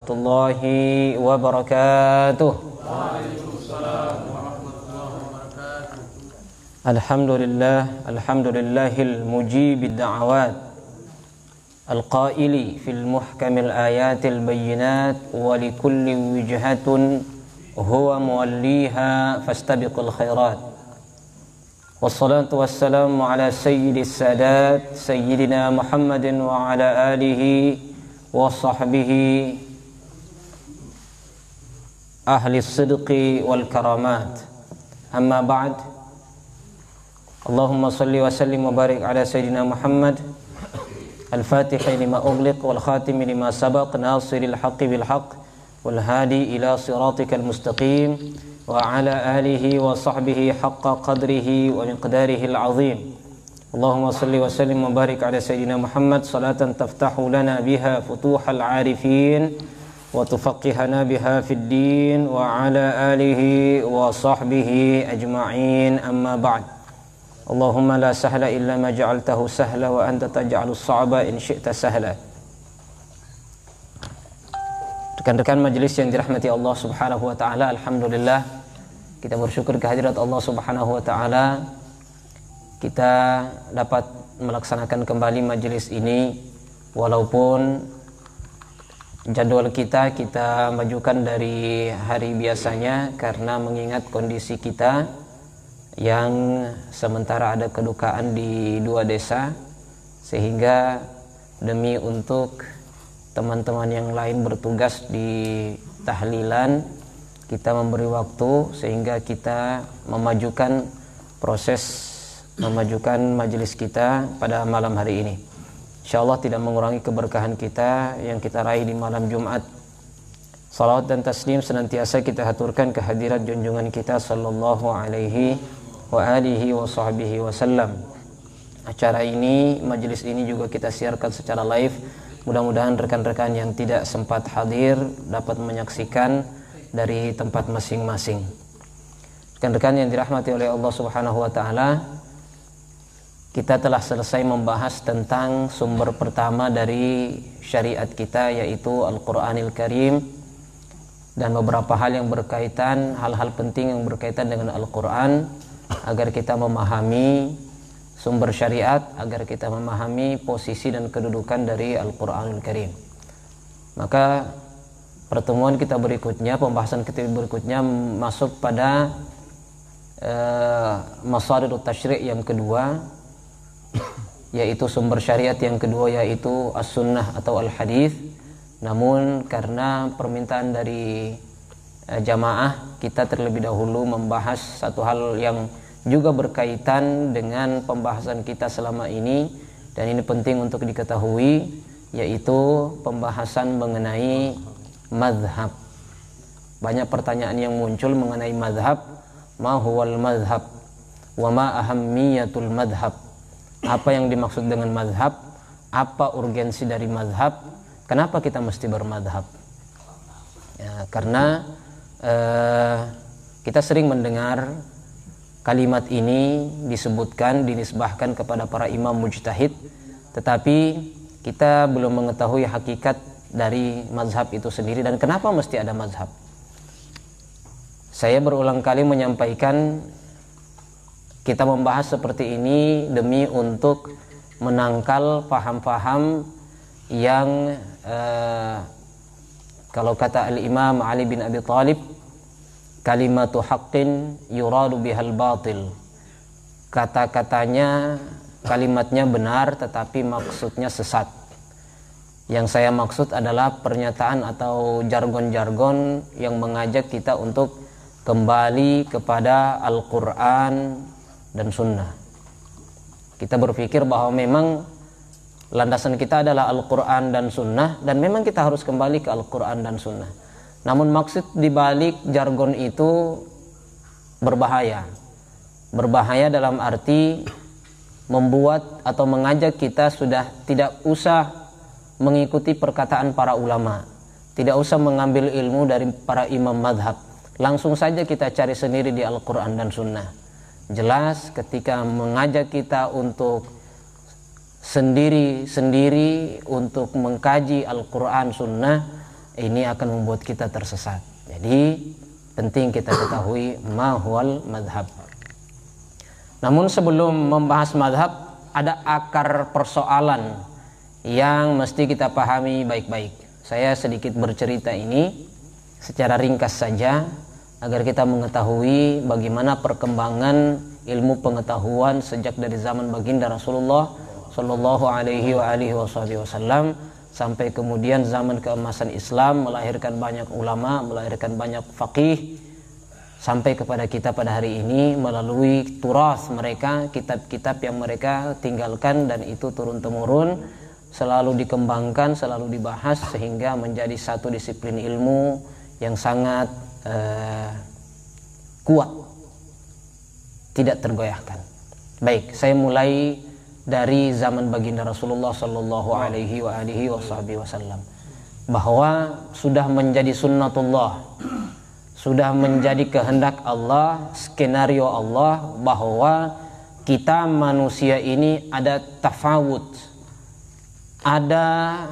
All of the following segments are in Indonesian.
warahmatullahi wabarakatuh. Alhamdulillahil mujibid da'awat, al-qaili fil muhkamil ayatil bayyinat, wa likulli wijhatun huwa muwalliha fastabiqul khairat. Wassalatu wassalamu ala sayyidis sadat sayyidina Muhammadin wa ala alihi wa sahbihi ahli sidqi wal karamat. Amma ba'd. Allahumma salli wa sallim wa barik ala sayyidina Muhammad al-fatihi lima ughliq wal khatimi lima sabaq nasiril haqqi bil haqq wal hadi ila siratikal mustaqim wa ala alihi wa sahbihi haqqa qadrihi wa miqdarihi al-azim. Allahumma salli wa sallim wa barik ala sayyidina Muhammad salatan taftahu lana biha futuhal arifin wa tufaqqihana biha fid din wa ala alihi wa sahbihi ajma'in. Amma ba'd. Allahumma la sahla illa ma ja'altahu sahla wa anta taj'alus sa'ba in syi'ta sahla. Rekan-rekan majelis yang dirahmati Allah Subhanahu wa taala, alhamdulillah kita bersyukur kehadirat Allah Subhanahu wa taala, kita dapat melaksanakan kembali majelis ini walaupun jadwal kita majukan dari hari biasanya karena mengingat kondisi kita yang sementara ada kedukaan di dua desa, sehingga demi untuk teman-teman yang lain bertugas di tahlilan, kita memberi waktu sehingga kita memajukan majelis kita pada malam hari ini. Insyaallah tidak mengurangi keberkahan kita yang kita raih di malam Jumat. Salawat dan taslim senantiasa kita haturkan kehadirat junjungan kita sallallahu alaihi wa alihi wa sahbihi wasallam. Acara ini, majelis ini juga kita siarkan secara live. Mudah-mudahan rekan-rekan yang tidak sempat hadir dapat menyaksikan dari tempat masing-masing. Rekan-rekan yang dirahmati oleh Allah Subhanahu wa taala, kita telah selesai membahas tentang sumber pertama dari syariat kita, yaitu Al-Qur'anil Karim, dan beberapa hal yang berkaitan, hal-hal penting yang berkaitan dengan Al-Qur'an, agar kita memahami sumber syariat, agar kita memahami posisi dan kedudukan dari Al-Qur'anul Karim. Maka pertemuan kita berikutnya, pembahasan kita berikutnya masuk pada masadirut tasyri' yang kedua, yaitu sumber syariat yang kedua, yaitu as-sunnah atau al-hadis. Namun karena permintaan dari jamaah, kita terlebih dahulu membahas satu hal yang juga berkaitan dengan pembahasan kita selama ini, dan ini penting untuk diketahui, yaitu pembahasan mengenai mazhab. Banyak pertanyaan yang muncul mengenai mazhab. Ma huwal mazhab wa ma ahammiyatul mazhab. Apa yang dimaksud dengan mazhab? Apa urgensi dari mazhab? Kenapa kita mesti bermazhab? Ya, karena kita sering mendengar kalimat ini disebutkan, dinisbahkan kepada para imam mujtahid, tetapi kita belum mengetahui hakikat dari mazhab itu sendiri dan kenapa mesti ada mazhab. Saya berulang kali menyampaikan, kita membahas seperti ini demi untuk menangkal paham-paham yang kalau kata Al-Imam Ali bin Abi Thalib, kalimatu haqqin yuradu bihal batil. Kata-katanya, kalimatnya benar tetapi maksudnya sesat. Yang saya maksud adalah pernyataan atau jargon-jargon yang mengajak kita untuk kembali kepada Al-Quran dan Sunnah. Kita berpikir bahwa memang landasan kita adalah Al-Quran dan Sunnah, dan memang kita harus kembali ke Al-Quran dan Sunnah. Namun maksud dibalik jargon itu berbahaya. Berbahaya dalam arti membuat atau mengajak kita sudah tidak usah mengikuti perkataan para ulama, tidak usah mengambil ilmu dari para imam madhab, langsung saja kita cari sendiri di Al-Quran dan Sunnah. Jelas ketika mengajak kita untuk sendiri-sendiri untuk mengkaji Al-Quran Sunnah, ini akan membuat kita tersesat. Jadi penting kita ketahui ma huwal madhab. Namun sebelum membahas madhab, ada akar persoalan yang mesti kita pahami baik-baik. Saya sedikit bercerita ini secara ringkas saja agar kita mengetahui bagaimana perkembangan ilmu pengetahuan sejak dari zaman baginda Rasulullah Shallallahu Alaihi Wasallam sampai kemudian zaman keemasan Islam, melahirkan banyak ulama, melahirkan banyak faqih, sampai kepada kita pada hari ini melalui turas mereka, kitab-kitab yang mereka tinggalkan, dan itu turun-temurun selalu dikembangkan, selalu dibahas sehingga menjadi satu disiplin ilmu yang sangat kuat, tidak tergoyahkan. Baik, saya mulai dari zaman baginda Rasulullah Sallallahu Alaihi Wasallam, bahwa sudah menjadi sunnatullah, sudah menjadi kehendak Allah, skenario Allah, bahwa kita manusia ini ada tafawut, ada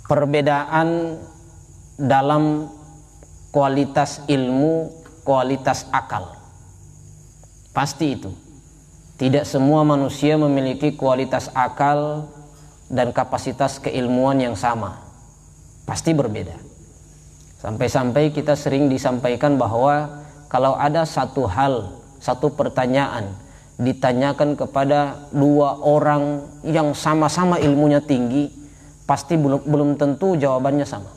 perbedaan dalam kualitas ilmu, kualitas akal. Pasti itu. Tidak semua manusia memiliki kualitas akal dan kapasitas keilmuan yang sama. Pasti berbeda. Sampai-sampai kita sering disampaikan bahwa kalau ada satu hal, satu pertanyaan ditanyakan kepada dua orang yang sama-sama ilmunya tinggi, pasti belum tentu jawabannya sama.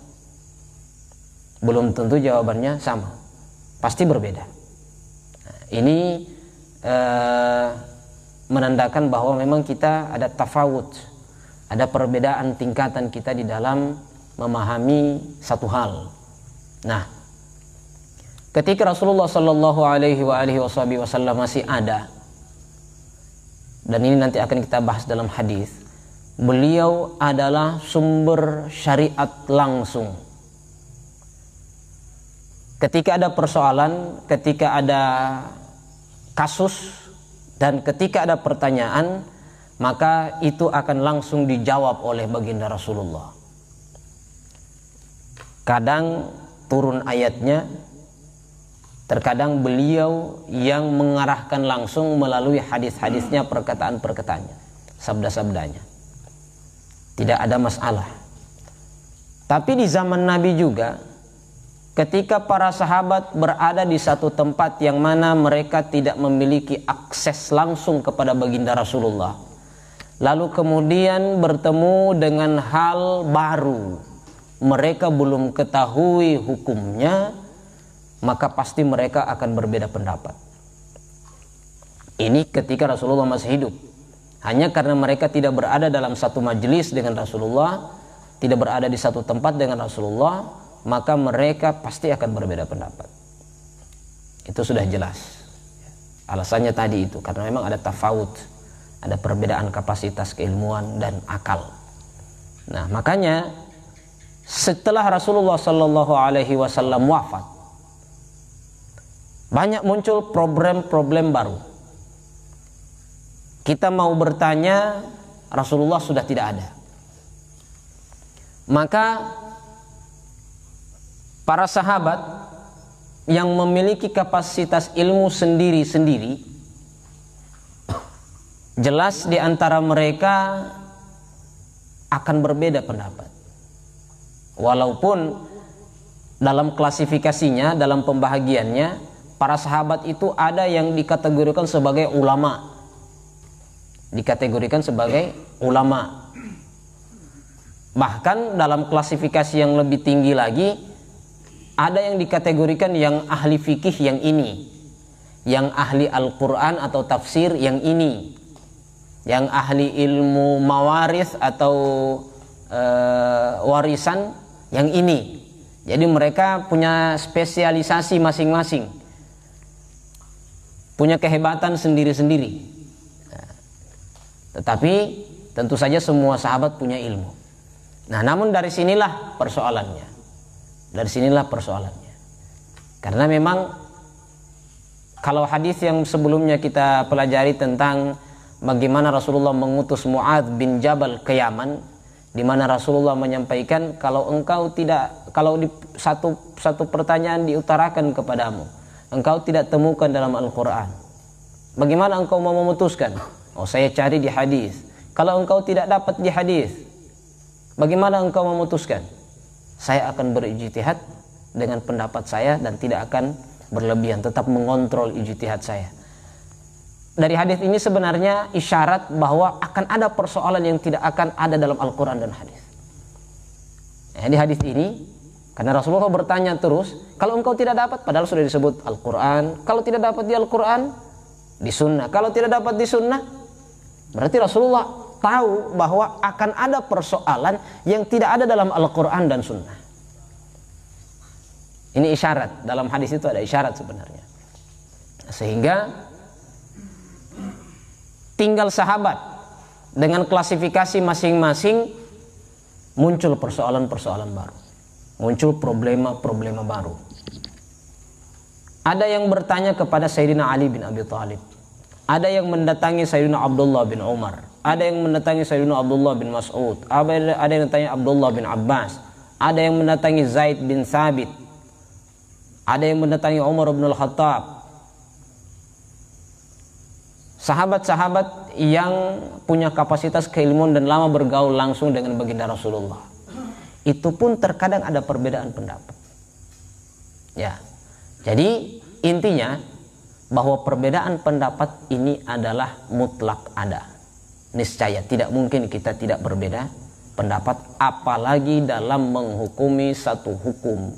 Belum tentu jawabannya sama. Pasti berbeda. Nah, ini menandakan bahwa memang kita ada tafawut, ada perbedaan tingkatan kita di dalam memahami satu hal. Nah, ketika Rasulullah Shallallahu Alaihi Wasallam masih ada, dan ini nanti akan kita bahas dalam hadis, beliau adalah sumber syariat langsung. Ketika ada persoalan, ketika ada kasus, dan ketika ada pertanyaan, maka itu akan langsung dijawab oleh baginda Rasulullah. Kadang turun ayatnya, terkadang beliau yang mengarahkan langsung melalui hadis-hadisnya, perkataan-perkataannya, sabda-sabdanya. Tidak ada masalah. Tapi di zaman Nabi juga, ketika para sahabat berada di satu tempat yang mana mereka tidak memiliki akses langsung kepada baginda Rasulullah, lalu kemudian bertemu dengan hal baru, mereka belum ketahui hukumnya, maka pasti mereka akan berbeda pendapat. Ini ketika Rasulullah masih hidup. Hanya karena mereka tidak berada dalam satu majelis dengan Rasulullah, tidak berada di satu tempat dengan Rasulullah, maka mereka pasti akan berbeda pendapat. Itu sudah jelas. Alasannya tadi itu, karena memang ada tafawut, ada perbedaan kapasitas keilmuan dan akal. Nah, makanya setelah Rasulullah Sallallahu Alaihi Wasallam wafat, banyak muncul problem-problem baru. Kita mau bertanya, Rasulullah sudah tidak ada. Maka para sahabat yang memiliki kapasitas ilmu sendiri-sendiri, jelas di antara mereka akan berbeda pendapat. Walaupun dalam klasifikasinya, dalam pembahagiannya, para sahabat itu ada yang dikategorikan sebagai ulama. Dikategorikan sebagai ulama. Bahkan dalam klasifikasi yang lebih tinggi lagi, ada yang dikategorikan yang ahli fikih yang ini, yang ahli Al-Quran atau tafsir yang ini, yang ahli ilmu mawaris atau warisan yang ini. Jadi mereka punya spesialisasi masing-masing, punya kehebatan sendiri-sendiri. Nah, tetapi tentu saja semua sahabat punya ilmu. Nah, namun dari sinilah persoalannya. Dari sinilah persoalannya. Karena memang kalau hadis yang sebelumnya kita pelajari tentang bagaimana Rasulullah mengutus Mu'adz bin Jabal ke Yaman, di mana Rasulullah menyampaikan, kalau di satu pertanyaan diutarakan kepadamu, engkau tidak temukan dalam Al-Quran, bagaimana engkau mau memutuskan? Oh, saya cari di hadis. Kalau engkau tidak dapat di hadis, bagaimana engkau memutuskan? Saya akan berijtihad dengan pendapat saya dan tidak akan berlebihan, tetap mengontrol ijtihad saya. Dari hadis ini sebenarnya isyarat bahwa akan ada persoalan yang tidak akan ada dalam Al-Quran dan hadis. Di hadis ini, karena Rasulullah bertanya terus, kalau engkau tidak dapat, padahal sudah disebut Al-Quran, kalau tidak dapat di Al-Quran, di sunnah. Kalau tidak dapat di sunnah, berarti Rasulullah tahu bahwa akan ada persoalan yang tidak ada dalam Al-Quran dan sunnah. Ini isyarat, dalam hadis itu ada isyarat sebenarnya. Sehingga tinggal sahabat dengan klasifikasi masing-masing, muncul persoalan-persoalan baru, muncul problema-problema baru. Ada yang bertanya kepada Sayyidina Ali bin Abi Thalib, ada yang mendatangi Sayyidina Abdullah bin Umar, ada yang mendatangi Sayyidina Abdullah bin Mas'ud, ada yang mendatangi Abdullah bin Abbas, ada yang mendatangi Zaid bin Thabit, ada yang mendatangi Umar bin Al-Khattab. Sahabat-sahabat yang punya kapasitas keilmuan dan lama bergaul langsung dengan baginda Rasulullah. Itu pun terkadang ada perbedaan pendapat. Ya. Jadi intinya bahwa perbedaan pendapat ini adalah mutlak ada. Niscaya tidak mungkin kita tidak berbeda pendapat, apalagi dalam menghukumi satu hukum,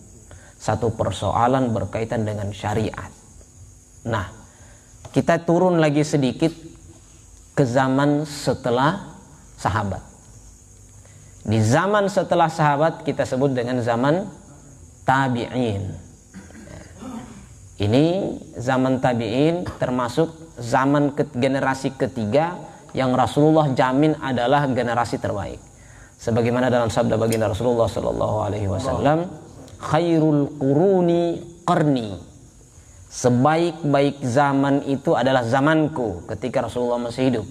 satu persoalan berkaitan dengan syariat. Nah, kita turun lagi sedikit ke zaman setelah sahabat. Di zaman setelah sahabat kita sebut dengan zaman tabi'in. Ini zaman tabi'in termasuk zaman generasi ketiga yang Rasulullah jamin adalah generasi terbaik. Sebagaimana dalam sabda baginda Rasulullah sallallahu alaihi wasallam, khairul quruni qarni. Sebaik-baik zaman itu adalah zamanku ketika Rasulullah masih hidup.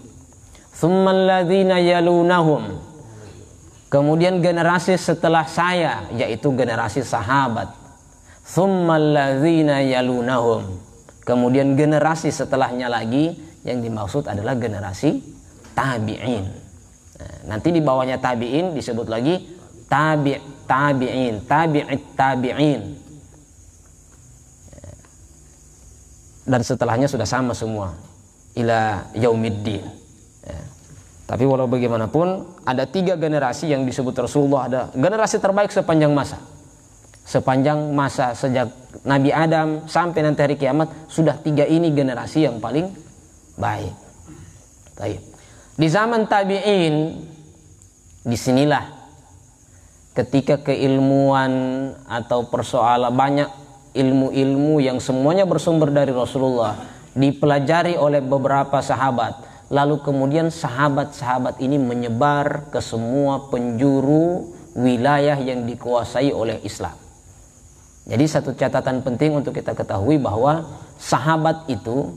Tsummal ladzina yalunahum. Kemudian generasi setelah saya, yaitu generasi sahabat. Tsummal ladzina yalunahum. Kemudian generasi setelahnya lagi yang dimaksud adalah generasi tabi'in. Nah, nanti di bawahnya tabi'in disebut lagi tabi'in, tabi'in. Dan setelahnya sudah sama semua ila yaumiddin. Ya. Tapi walau bagaimanapun ada 3 generasi yang disebut Rasulullah ada generasi terbaik sepanjang masa sejak Nabi Adam sampai nanti hari kiamat, sudah 3 ini generasi yang paling baik. Baik. Di zaman tabi'in, disinilah ketika keilmuan atau persoalan banyak ilmu-ilmu yang semuanya bersumber dari Rasulullah dipelajari oleh beberapa sahabat, lalu kemudian sahabat-sahabat ini menyebar ke semua penjuru wilayah yang dikuasai oleh Islam. Jadi satu catatan penting untuk kita ketahui bahwa sahabat itu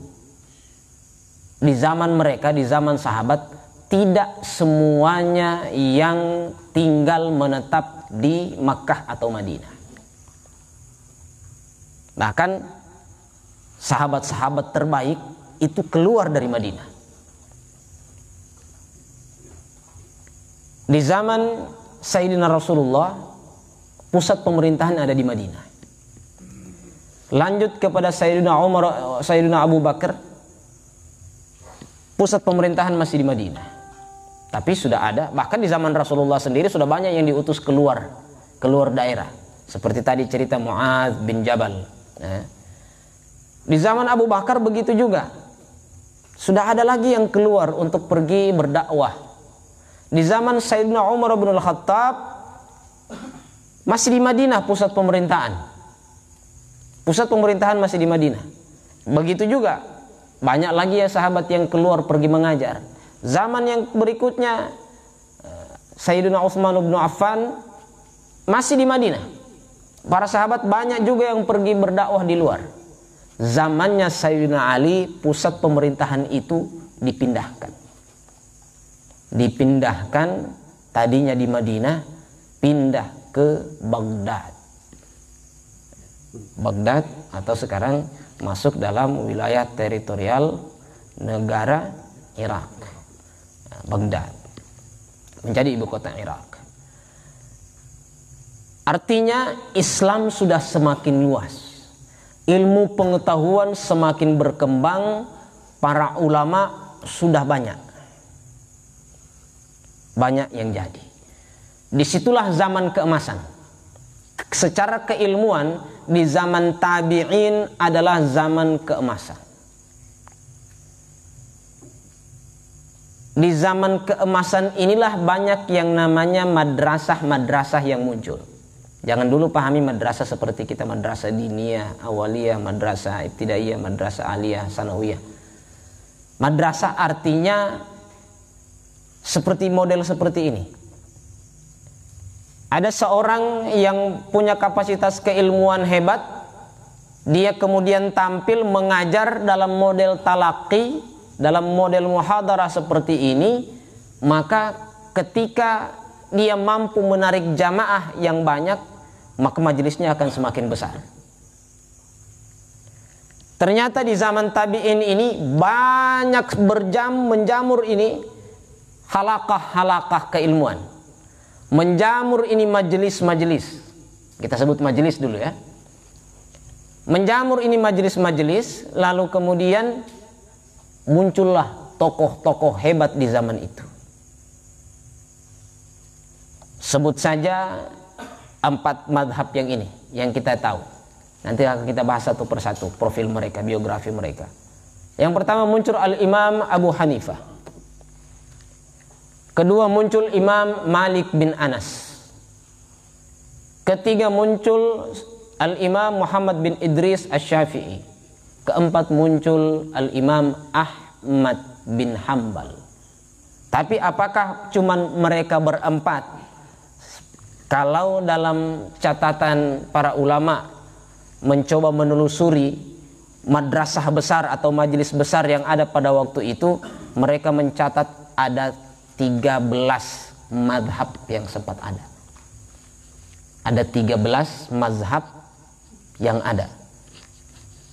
di zaman mereka, di zaman sahabat, tidak semuanya yang tinggal menetap di Makkah atau Madinah. Bahkan sahabat-sahabat terbaik itu keluar dari Madinah. Di zaman Sayyidina Rasulullah, pusat pemerintahan ada di Madinah. Lanjut kepada Sayyidina Umar, Sayyidina Abu Bakar, pusat pemerintahan masih di Madinah. Tapi sudah ada, bahkan di zaman Rasulullah sendiri sudah banyak yang diutus keluar daerah. Seperti tadi cerita Mu'adz bin Jabal. Di zaman Abu Bakar begitu juga. Sudah ada lagi yang keluar untuk pergi berdakwah. Di zaman Sayyidina Umar bin Al-Khattab masih di Madinah pusat pemerintahan. Pusat pemerintahan masih di Madinah. Begitu juga banyak lagi ya sahabat yang keluar pergi mengajar. Zaman yang berikutnya Sayyidina Utsman bin Affan masih di Madinah. Para sahabat banyak juga yang pergi berdakwah di luar. Zamannya Sayyidina Ali, pusat pemerintahan itu dipindahkan tadinya di Madinah, pindah ke Baghdad. Baghdad atau sekarang masuk dalam wilayah teritorial negara Irak. Baghdad menjadi ibu kota Irak. Artinya Islam sudah semakin luas, ilmu pengetahuan semakin berkembang, para ulama sudah banyak yang jadi. Disitulah zaman keemasan. Secara keilmuan di zaman tabi'in adalah zaman keemasan. Di zaman keemasan inilah banyak yang namanya madrasah-madrasah yang muncul. Jangan dulu pahami madrasah seperti kita madrasah diniyah, awaliyah, madrasah ibtidaiyah, madrasah aliyah, sanawiyah. Madrasah artinya seperti model seperti ini. Ada seorang yang punya kapasitas keilmuan hebat, dia kemudian tampil mengajar dalam model talaqi, dalam model muhadarah seperti ini, maka ketika dia mampu menarik jamaah yang banyak, maka majelisnya akan semakin besar. Ternyata di zaman tabi'in ini banyak menjamur ini halaqah-halaqah keilmuan. Menjamur ini majelis-majelis. Kita sebut majelis dulu ya. Menjamur ini majelis-majelis, lalu kemudian muncullah tokoh-tokoh hebat di zaman itu. Sebut saja 4 madhab yang ini, yang kita tahu. Nanti akan kita bahas satu persatu profil mereka, biografi mereka. Yang pertama muncul Al-Imam Abu Hanifah. Kedua muncul Imam Malik bin Anas. Ketiga muncul Al-Imam Muhammad bin Idris Asy-Syafi'i. Keempat muncul Al-Imam Ahmad bin Hambal. Tapi apakah cuman mereka berempat? Kalau dalam catatan para ulama mencoba menelusuri madrasah besar atau majelis besar yang ada pada waktu itu, mereka mencatat ada 13 mazhab yang sempat ada. Ada 13 mazhab yang ada.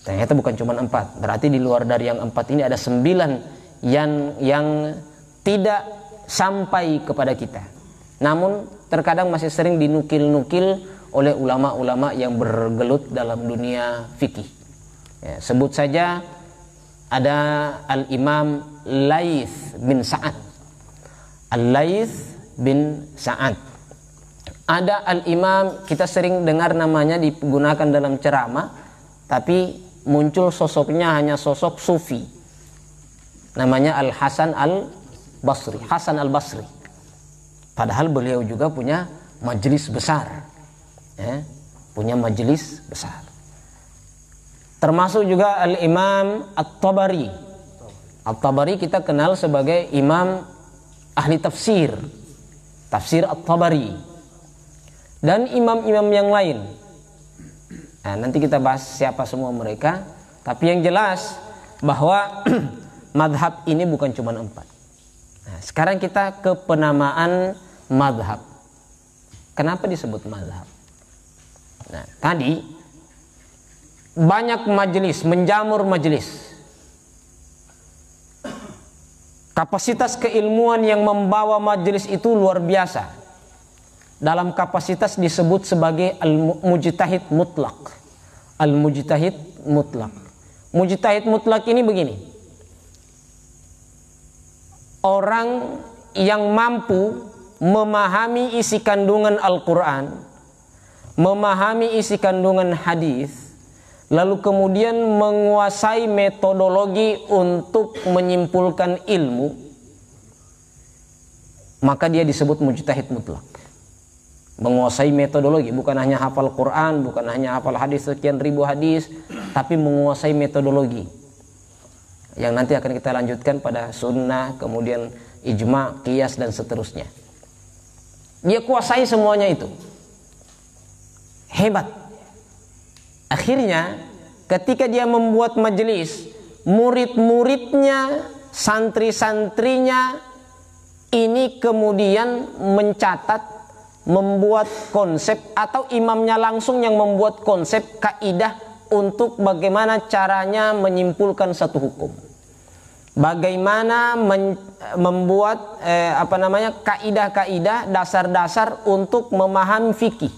Ternyata bukan cuma 4. Berarti di luar dari yang 4 ini ada 9 yang tidak sampai kepada kita. Namun terkadang masih sering dinukil-nukil oleh ulama-ulama yang bergelut dalam dunia fikih. Ya, sebut saja ada Al-Imam Laits bin Sa'ad. Al-Laits bin Sa'ad. Ada Al-Imam, kita sering dengar namanya digunakan dalam ceramah, tapi muncul sosoknya hanya sosok sufi. Namanya Al-Hasan Al-Basri, Hasan Al-Basri. Padahal beliau juga punya majelis besar. Ya, punya majelis besar. Termasuk juga Al-Imam At-Tabari. At-Tabari kita kenal sebagai imam ahli tafsir, tafsir At-Tabari, dan imam-imam yang lain. Nah, nanti kita bahas siapa semua mereka. Tapi yang jelas bahwa madhab ini bukan cuma 4. Nah, sekarang kita ke penamaan madhab. Kenapa disebut madhab? Nah, tadi banyak majelis, menjamur majelis. Kapasitas keilmuan yang membawa majelis itu luar biasa. Dalam kapasitas disebut sebagai al-mujtahid mutlak. Al-mujtahid mutlak. Mujtahid mutlak ini begini. Orang yang mampu memahami isi kandungan Al-Quran, memahami isi kandungan hadis, lalu kemudian menguasai metodologi untuk menyimpulkan ilmu, maka dia disebut mujtahid mutlak. Menguasai metodologi, bukan hanya hafal Quran, bukan hanya hafal hadis sekian ribu hadis, tapi menguasai metodologi yang nanti akan kita lanjutkan pada sunnah, kemudian ijma, qiyas, dan seterusnya. Dia kuasai semuanya itu. Hebat. Akhirnya ketika dia membuat majelis, murid-muridnya, santri-santrinya ini kemudian mencatat, membuat konsep, atau imamnya langsung yang membuat konsep kaidah untuk bagaimana caranya menyimpulkan satu hukum, bagaimana membuat kaidah-kaidah, dasar-dasar untuk memahami fikih,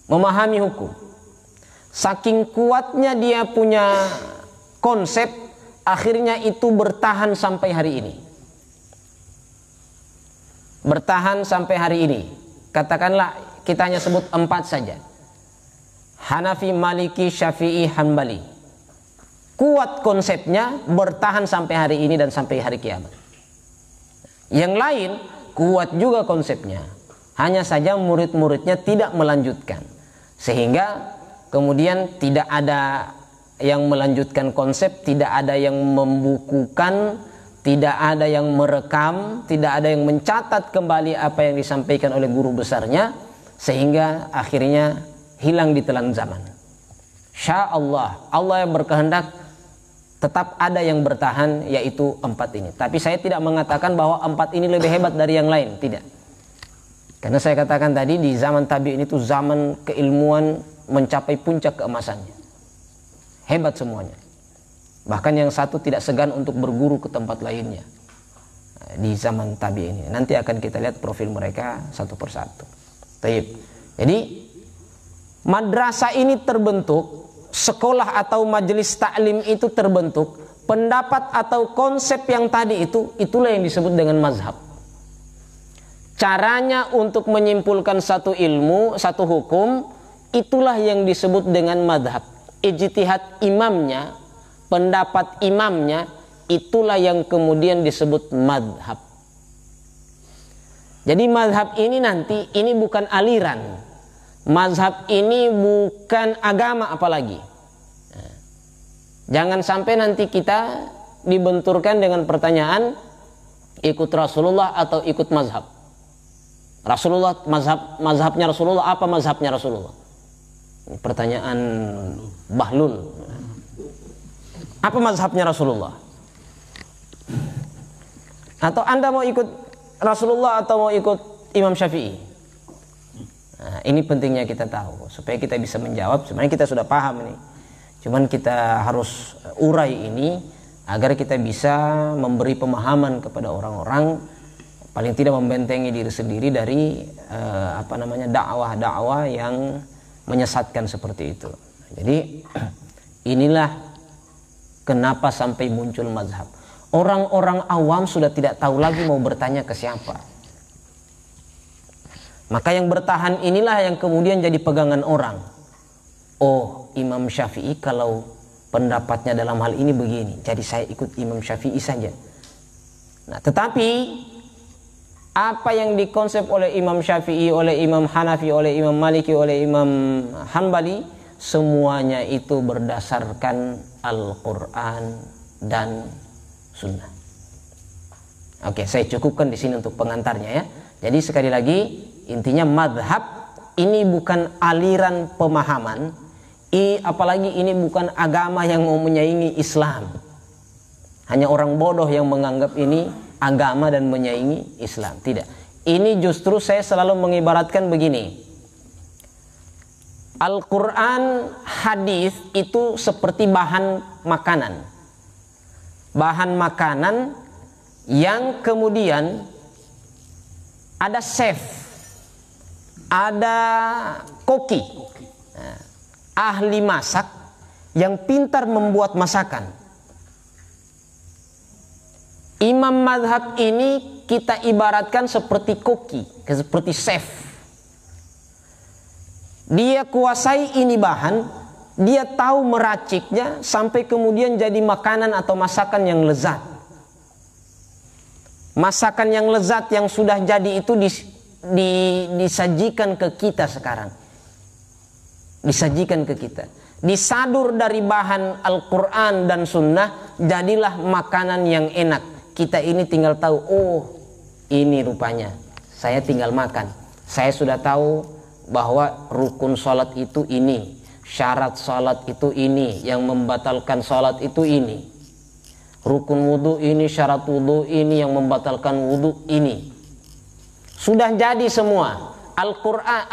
memahami hukum. Saking kuatnya dia punya konsep, akhirnya itu bertahan sampai hari ini. Bertahan sampai hari ini. Katakanlah kita hanya sebut 4 saja. Hanafi, Maliki, Syafi'i, Hanbali. Kuat konsepnya, bertahan sampai hari ini dan sampai hari kiamat. Yang lain kuat juga konsepnya, hanya saja murid-muridnya tidak melanjutkan, sehingga kemudian tidak ada yang melanjutkan konsep, tidak ada yang membukukan, tidak ada yang merekam, tidak ada yang mencatat kembali apa yang disampaikan oleh guru besarnya, sehingga akhirnya hilang di telan zaman. Insya Allah, Allah yang berkehendak tetap ada yang bertahan, yaitu 4 ini. Tapi saya tidak mengatakan bahwa 4 ini lebih hebat dari yang lain, tidak. Karena saya katakan tadi, di zaman tabi'in itu zaman keilmuan mencapai puncak keemasannya. Hebat semuanya. Bahkan yang satu tidak segan untuk berguru ke tempat lainnya di zaman tabi'in ini. Nanti akan kita lihat profil mereka satu persatu. Taib. Jadi madrasah ini terbentuk, sekolah atau majelis taklim itu terbentuk, pendapat atau konsep yang tadi itu, itulah yang disebut dengan mazhab. Caranya untuk menyimpulkan satu ilmu, satu hukum, itulah yang disebut dengan madhab. Ijtihad imamnya, pendapat imamnya, itulah yang kemudian disebut madhab. Jadi madhab ini nanti, ini bukan aliran. Mazhab ini bukan agama apalagi. Jangan sampai nanti kita dibenturkan dengan pertanyaan ikut Rasulullah atau ikut mazhab. Rasulullah, mazhabnya Rasulullah, apa mazhabnya Rasulullah? Ini pertanyaan bahlul. Apa mazhabnya Rasulullah? Atau Anda mau ikut Rasulullah atau mau ikut Imam Syafi'i? Nah, ini pentingnya kita tahu supaya kita bisa menjawab. Sebenarnya kita sudah paham ini, cuman kita harus urai ini agar kita bisa memberi pemahaman kepada orang-orang, paling tidak membentengi diri sendiri dari dakwah-dakwah yang menyesatkan seperti itu. Jadi inilah kenapa sampai muncul mazhab. Orang-orang awam sudah tidak tahu lagi mau bertanya ke siapa. Maka yang bertahan inilah yang kemudian jadi pegangan orang. Oh, Imam Syafi'i kalau pendapatnya dalam hal ini begini, jadi saya ikut Imam Syafi'i saja. Nah, tetapi apa yang dikonsep oleh Imam Syafi'i, oleh Imam Hanafi, oleh Imam Maliki, oleh Imam Hanbali, semuanya itu berdasarkan Al-Quran dan Sunnah. Oke, saya cukupkan di sini untuk pengantarnya ya. Jadi sekali lagi, intinya madhab ini bukan aliran pemahaman, apalagi ini bukan agama yang mau menyaingi Islam. Hanya orang bodoh yang menganggap ini agama dan menyaingi Islam. Tidak. Ini justru saya selalu mengibaratkan begini. Al-Quran, hadis itu seperti bahan makanan. Bahan makanan yang kemudian ada chef, ada koki, ahli masak yang pintar membuat masakan. Imam madhab ini kita ibaratkan seperti koki, seperti chef. Dia kuasai ini bahan, dia tahu meraciknya sampai kemudian jadi makanan atau masakan yang lezat. Masakan yang lezat yang sudah jadi itu disajikan ke kita sekarang. Disajikan ke kita. Disadur dari bahan Al-Quran dan Sunnah, jadilah makanan yang enak. Kita ini tinggal tahu, oh ini rupanya. Saya tinggal makan. Saya sudah tahu bahwa rukun salat itu ini, syarat salat itu ini, yang membatalkan salat itu ini. Rukun wudu ini, syarat wudu ini, yang membatalkan wudu ini. Sudah jadi semua. Al-Quran,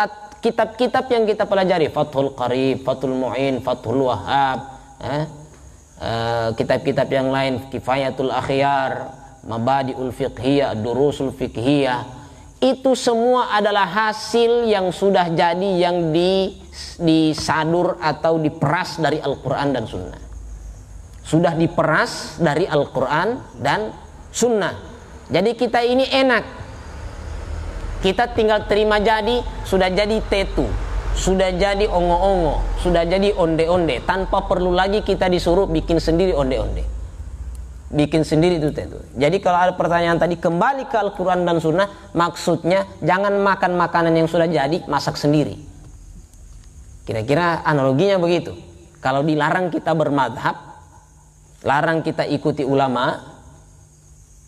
kitab-kitab yang kita pelajari, Fathul Qarib, Fathul Mu'in, Fathul Wahhab, kitab-kitab yang lain, Kifayatul Akhyar, Mabadi'ul Fiqhiyah, Durusul Fiqhiyah, itu semua adalah hasil yang sudah jadi, yang disadur atau diperas dari Al-Quran dan Sunnah. Sudah diperas dari Al-Quran dan Sunnah. Jadi kita ini enak, kita tinggal terima jadi, sudah jadi tetu, sudah jadi ongo-ongo, sudah jadi onde-onde, tanpa perlu lagi kita disuruh bikin sendiri onde-onde, bikin sendiri itu tetu. Jadi kalau ada pertanyaan tadi, kembali ke Al-Quran dan Sunnah, maksudnya jangan makan makanan yang sudah jadi, masak sendiri. Kira-kira analoginya begitu. Kalau dilarang kita bermadhab, larang kita ikuti ulama,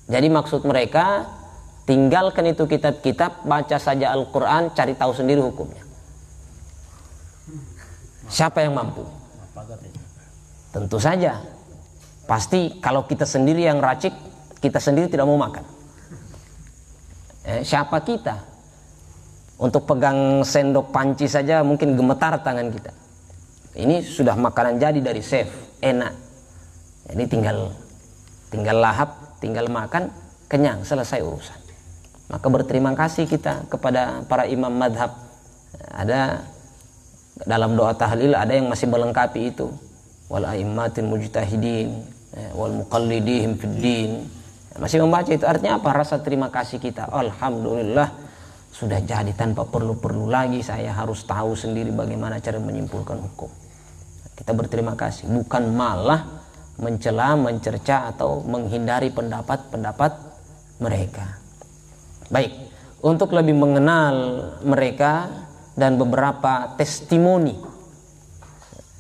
jadi maksud mereka, tinggalkan itu kitab-kitab, baca saja Al-Quran, cari tahu sendiri hukumnya. Siapa yang mampu? Tentu saja. Pasti kalau kita sendiri yang racik, kita sendiri tidak mau makan. Siapa kita? Untuk pegang sendok panci saja mungkin gemetar tangan kita. Ini sudah makanan jadi dari chef, enak. Jadi tinggal lahap, tinggal makan, kenyang, selesai urusan. Maka berterima kasih kita kepada para imam madhab. Ada dalam doa tahlil ada yang masih melengkapi itu, wal aimmatil mujtahidin wal muqallidihim fid din. Masih membaca itu, artinya apa? Rasa terima kasih kita. Alhamdulillah sudah jadi, tanpa perlu lagi saya harus tahu sendiri bagaimana cara menyimpulkan hukum. Kita berterima kasih, bukan malah mencela, mencerca atau menghindari pendapat-pendapat mereka. Baik, untuk lebih mengenal mereka dan beberapa testimoni,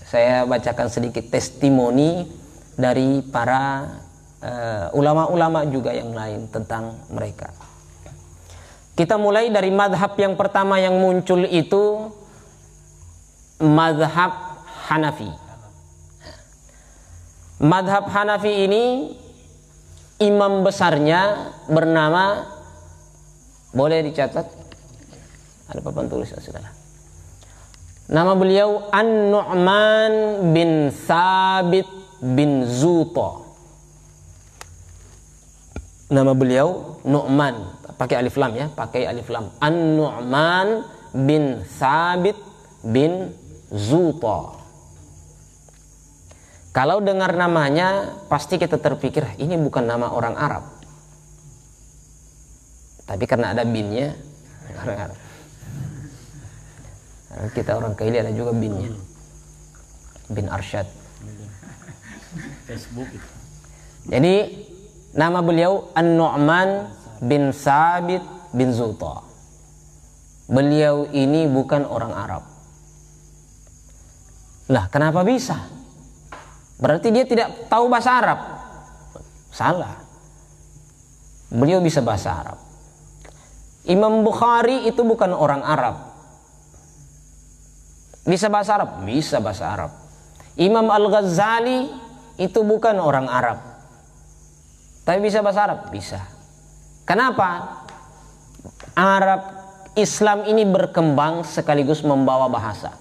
saya bacakan sedikit testimoni dari para ulama-ulama juga yang lain tentang mereka. Kita mulai dari madhab yang pertama yang muncul itu madhab Hanafi. Madhab Hanafi ini imam besarnya bernama, boleh dicatat, ada papan tulis saudara. Nama beliau An-Nu'man bin Thabit bin Zuta. Nama beliau Nu'man, pakai alif lam ya, pakai alif lam. An-Nu'man bin Thabit bin Zuta. Kalau dengar namanya pasti kita terpikir ini bukan nama orang Arab. Tapi karena ada binnya, orang Arab. Kita orang Kaili ada juga binnya, bin Arsyad. Facebook. Jadi nama beliau An-Nu'man bin Thabit bin Zuta. Beliau ini bukan orang Arab. Lah, kenapa bisa? Berarti dia tidak tahu bahasa Arab. Salah. Beliau bisa bahasa Arab. Imam Bukhari itu bukan orang Arab. Bisa bahasa Arab? Bisa bahasa Arab. Imam Al-Ghazali itu bukan orang Arab, tapi bisa bahasa Arab? Bisa. Kenapa? Arab Islam ini berkembang sekaligus membawa bahasa.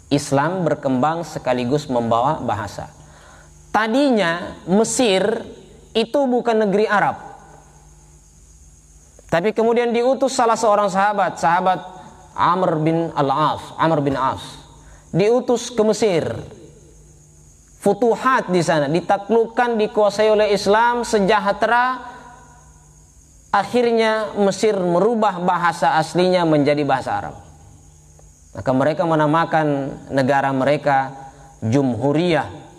Islam berkembang sekaligus membawa bahasa. Tadinya Mesir itu bukan negeri Arab, tapi kemudian diutus salah seorang sahabat Amr bin As, diutus ke Mesir. Futuhat di sana, ditaklukkan, dikuasai oleh Islam, sejahtera. Akhirnya Mesir merubah bahasa aslinya menjadi bahasa Arab. Maka mereka menamakan negara mereka Jumhuriyah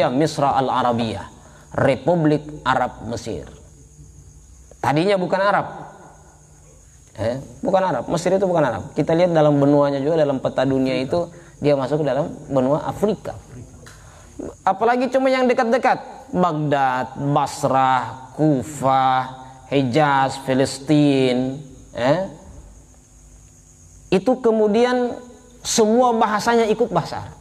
Misra Al-Arabiyah, Republik Arab Mesir. Tadinya bukan Arab. Bukan Arab. Mesir itu bukan Arab. Kita lihat dalam benuanya juga, dalam peta dunia itu dia masuk ke dalam benua Afrika. Apalagi cuma yang dekat-dekat, Baghdad, Basrah, Kufah, Hijaz, Palestina, itu kemudian semua bahasanya ikut bahasa Arab.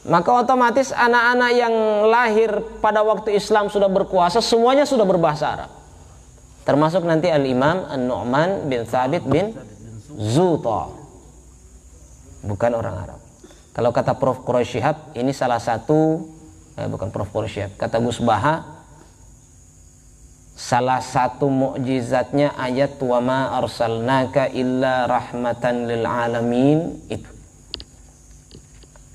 maka otomatis anak-anak yang lahir pada waktu Islam sudah berkuasa semuanya sudah berbahasa Arab, termasuk nanti Al-Imam An-Nu'man bin Thabit bin Zuta, bukan orang Arab. Kalau kata Prof. Quraisy Shihab, ini salah satu bukan Prof. Quraisy Shihab, kata Gus Baha, salah satu mukjizatnya ayat wa ma arsalnaka illa rahmatan lil alamin itu.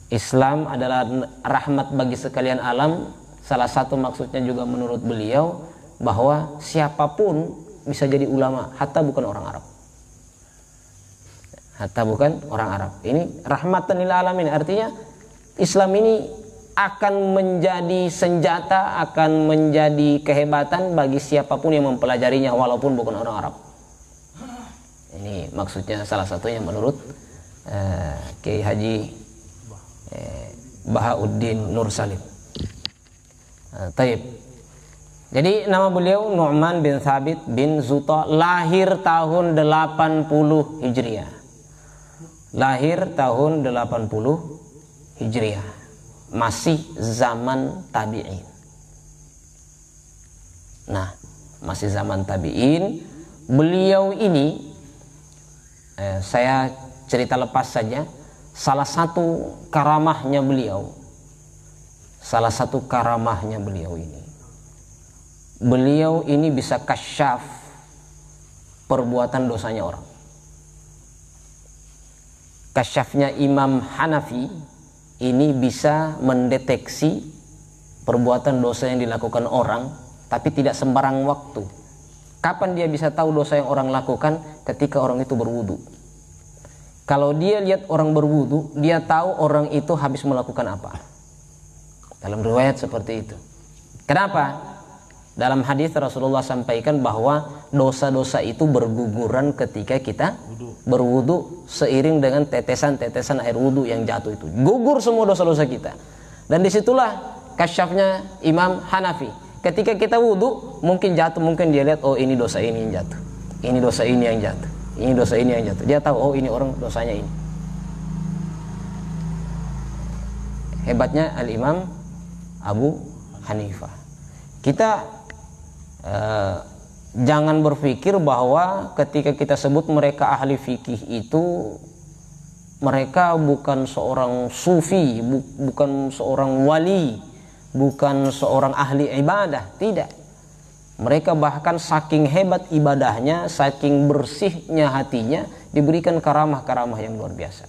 Islam adalah rahmat bagi sekalian alam. Salah satu maksudnya juga menurut beliau bahwa siapapun bisa jadi ulama, hatta bukan orang Arab. Hatta bukan orang Arab. Ini rahmatan lil alamin, artinya Islam ini akan menjadi senjata, akan menjadi kehebatan bagi siapapun yang mempelajarinya walaupun bukan orang Arab. Ini maksudnya salah satunya menurut Kiai Haji Bahauddin Nur Salim. Taib. Jadi nama beliau Nu'man bin Thabit bin Zuta, lahir tahun 80 Hijriah. Lahir tahun 80 Hijriah. Masih zaman tabi'in. Nah, masih zaman tabi'in. Beliau ini saya cerita lepas saja. Salah satu karamahnya beliau ini, beliau ini bisa kasyaf perbuatan dosanya orang. Kasyafnya Imam Hanafi ini bisa mendeteksi perbuatan dosa yang dilakukan orang, tapi tidak sembarang waktu. Kapan dia bisa tahu dosa yang orang lakukan? Ketika orang itu berwudu. Kalau dia lihat orang berwudu, dia tahu orang itu habis melakukan apa. Dalam riwayat seperti itu. Kenapa? Dalam hadis Rasulullah sampaikan bahwa dosa-dosa itu berguguran ketika kita berwudu seiring dengan tetesan-tetesan air wudu yang jatuh itu. Gugur semua dosa-dosa kita. Dan disitulah kasyafnya Imam Hanafi. Ketika kita wudu, mungkin jatuh, mungkin dia lihat, oh ini dosa ini yang jatuh. Ini dosa ini yang jatuh. Ini dosa ini yang jatuh. Dia tahu, oh ini orang dosanya ini. Hebatnya Al-Imam Abu Hanifah. Kita jangan berpikir bahwa ketika kita sebut mereka ahli fikih itu mereka bukan seorang sufi, bukan seorang wali, bukan seorang ahli ibadah. Tidak. Mereka bahkan saking hebat ibadahnya, saking bersihnya hatinya, diberikan karamah-karamah yang luar biasa.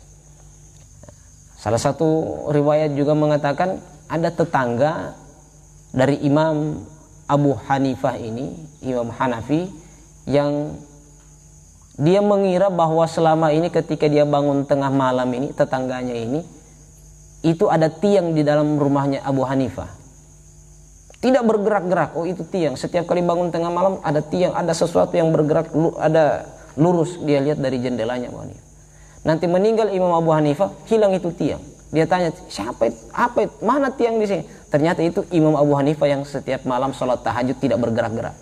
Salah satu riwayat juga mengatakan ada tetangga dari Imam Abu Hanifah ini, Imam Hanafi, yang dia mengira bahwa selama ini ketika dia bangun tengah malam ini, tetangganya ini, itu ada tiang di dalam rumahnya Abu Hanifah. Tidak bergerak-gerak. Oh itu tiang. Setiap kali bangun tengah malam ada tiang, ada sesuatu yang bergerak, ada lurus. Dia lihat dari jendelanya Abu Hanifah. Nanti meninggal Imam Abu Hanifah, hilang itu tiang. Dia tanya, siapa itu? Apa itu? Mana tiang di sini? Ternyata itu Imam Abu Hanifah yang setiap malam sholat tahajud tidak bergerak-gerak.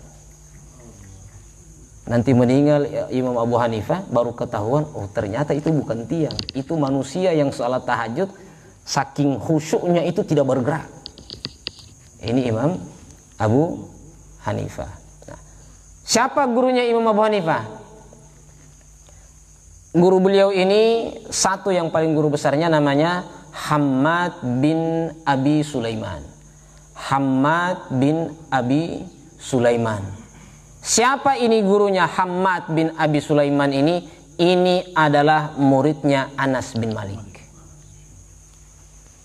Nanti meninggal Imam Abu Hanifah, baru ketahuan, oh ternyata itu bukan tiang. Itu manusia yang sholat tahajud, saking khusyuknya itu tidak bergerak. Ini Imam Abu Hanifah. Nah, siapa gurunya Imam Abu Hanifah? Guru beliau ini satu yang paling guru besarnya namanya Hammad bin Abi Sulaiman. Hammad bin Abi Sulaiman. Siapa ini gurunya Hammad bin Abi Sulaiman ini? Ini adalah muridnya Anas bin Malik.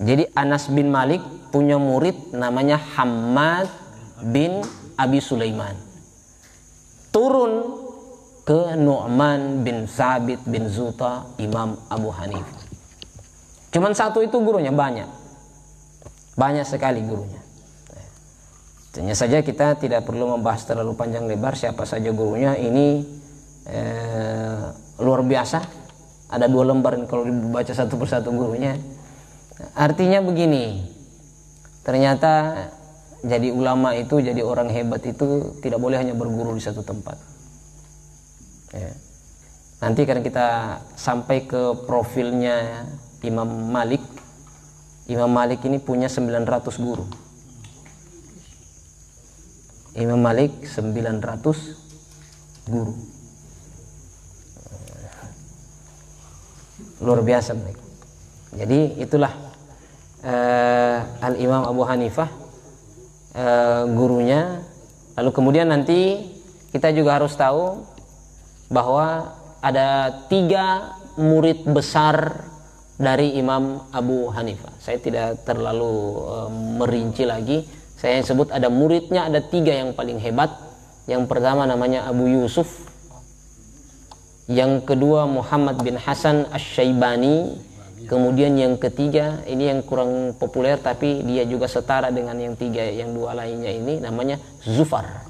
Jadi Anas bin Malik punya murid namanya Hammad bin Abi Sulaiman. Turun ke Nu'man bin Thabit bin Zuta, Imam Abu Hanifah. Cuman satu itu gurunya, banyak. Banyak sekali gurunya. Tentunya saja kita tidak perlu membahas terlalu panjang lebar siapa saja gurunya. Ini luar biasa. Ada 2 lembar kalau dibaca satu persatu gurunya. Artinya begini, ternyata jadi ulama itu, jadi orang hebat itu tidak boleh hanya berguru di satu tempat. Ya. Nanti kan kita sampai ke profilnya Imam Malik. Imam Malik ini punya 900 guru. Imam Malik 900 guru. Luar biasa mereka. Jadi itulah Al-Imam Abu Hanifah, gurunya. Lalu kemudian nanti kita juga harus tahu bahwa ada 3 murid besar dari Imam Abu Hanifah. Saya tidak terlalu merinci lagi. Saya sebut ada muridnya, ada 3 yang paling hebat. Yang pertama namanya Abu Yusuf, yang kedua Muhammad bin Hasan Asy-Syaibani, kemudian yang ketiga ini yang kurang populer tapi dia juga setara dengan yang 3, yang 2 lainnya ini namanya Zufar,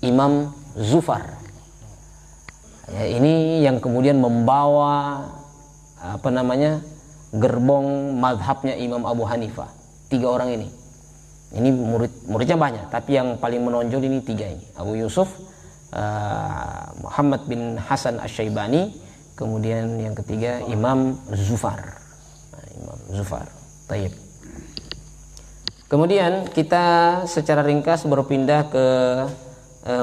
Imam Zufar. Ya, ini yang kemudian membawa gerbong madhabnya Imam Abu Hanifah. 3 orang ini muridnya banyak, tapi yang paling menonjol ini 3 ini, Abu Yusuf, Muhammad bin Hasan Asy-Syaibani, kemudian yang ketiga Imam Zufar. Imam Zufar. Taib. Kemudian kita secara ringkas berpindah ke